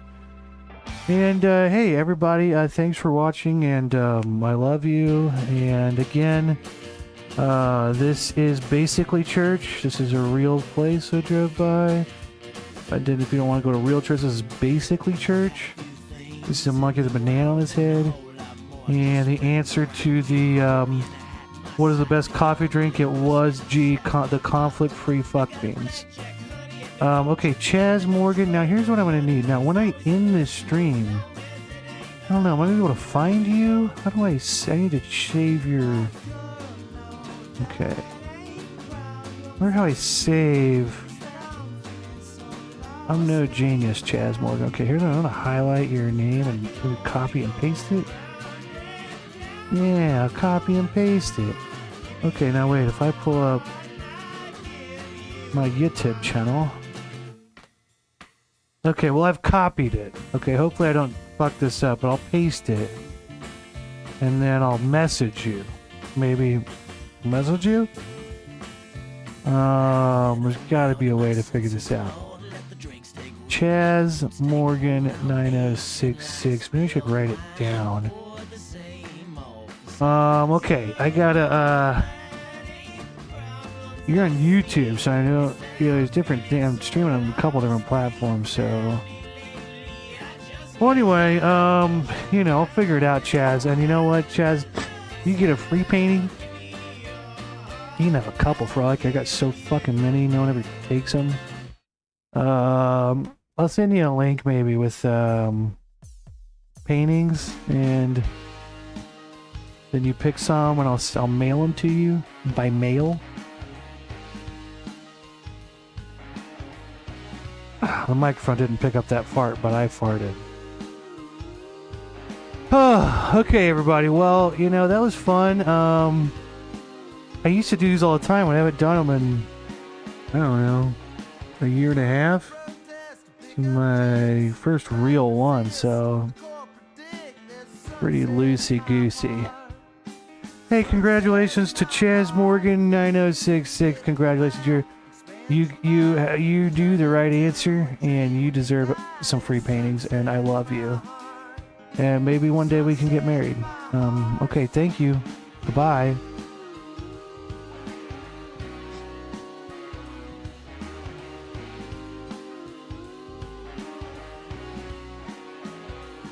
And, hey, everybody, thanks for watching, and I love you. And, again, this is basically church. This is a real place I drove by. If you don't want to go to real church, this is basically church. This is a monkey with a banana on his head. And the answer to the, what is the best coffee drink? It was G, the conflict-free fuck beans. Okay, Chaz Morgan. Now, here's what I'm going to need. Now, when I end this stream, I don't know, am I going to be able to find you? How do I need to shave your... Okay. I wonder how I save... I'm no genius, Chaz Morgan. Okay, here's I'm going to highlight your name and copy and paste it. Yeah, copy and paste it. Okay, now wait, if I pull up my YouTube channel. Okay, well I've copied it. Okay, hopefully I don't fuck this up, but I'll paste it. And then I'll message you. Maybe message you? There's gotta be a way to figure this out. Chaz Morgan 9066. Maybe I should write it down. Okay, I gotta, you're on YouTube, so I know, you know, there's different, I'm streaming on a couple different platforms, so. Well, anyway, you know, I'll figure it out, Chaz, and you know what, Chaz, you get a free painting, you can have a couple for like, I got so fucking many, no one ever takes them. I'll send you a link maybe with, paintings, and then you pick some, and I'll mail them to you by mail. The microphone didn't pick up that fart, but I farted. Okay, everybody. Well, you know, that was fun. I used to do these all the time. I haven't done them in, I don't know, a year and a half. It's my first real one, so pretty loosey-goosey. Hey, congratulations to Chaz Morgan 9066. Congratulations, you do the right answer, and you deserve some free paintings, and I love you. And maybe one day we can get married. Okay, thank you. Goodbye.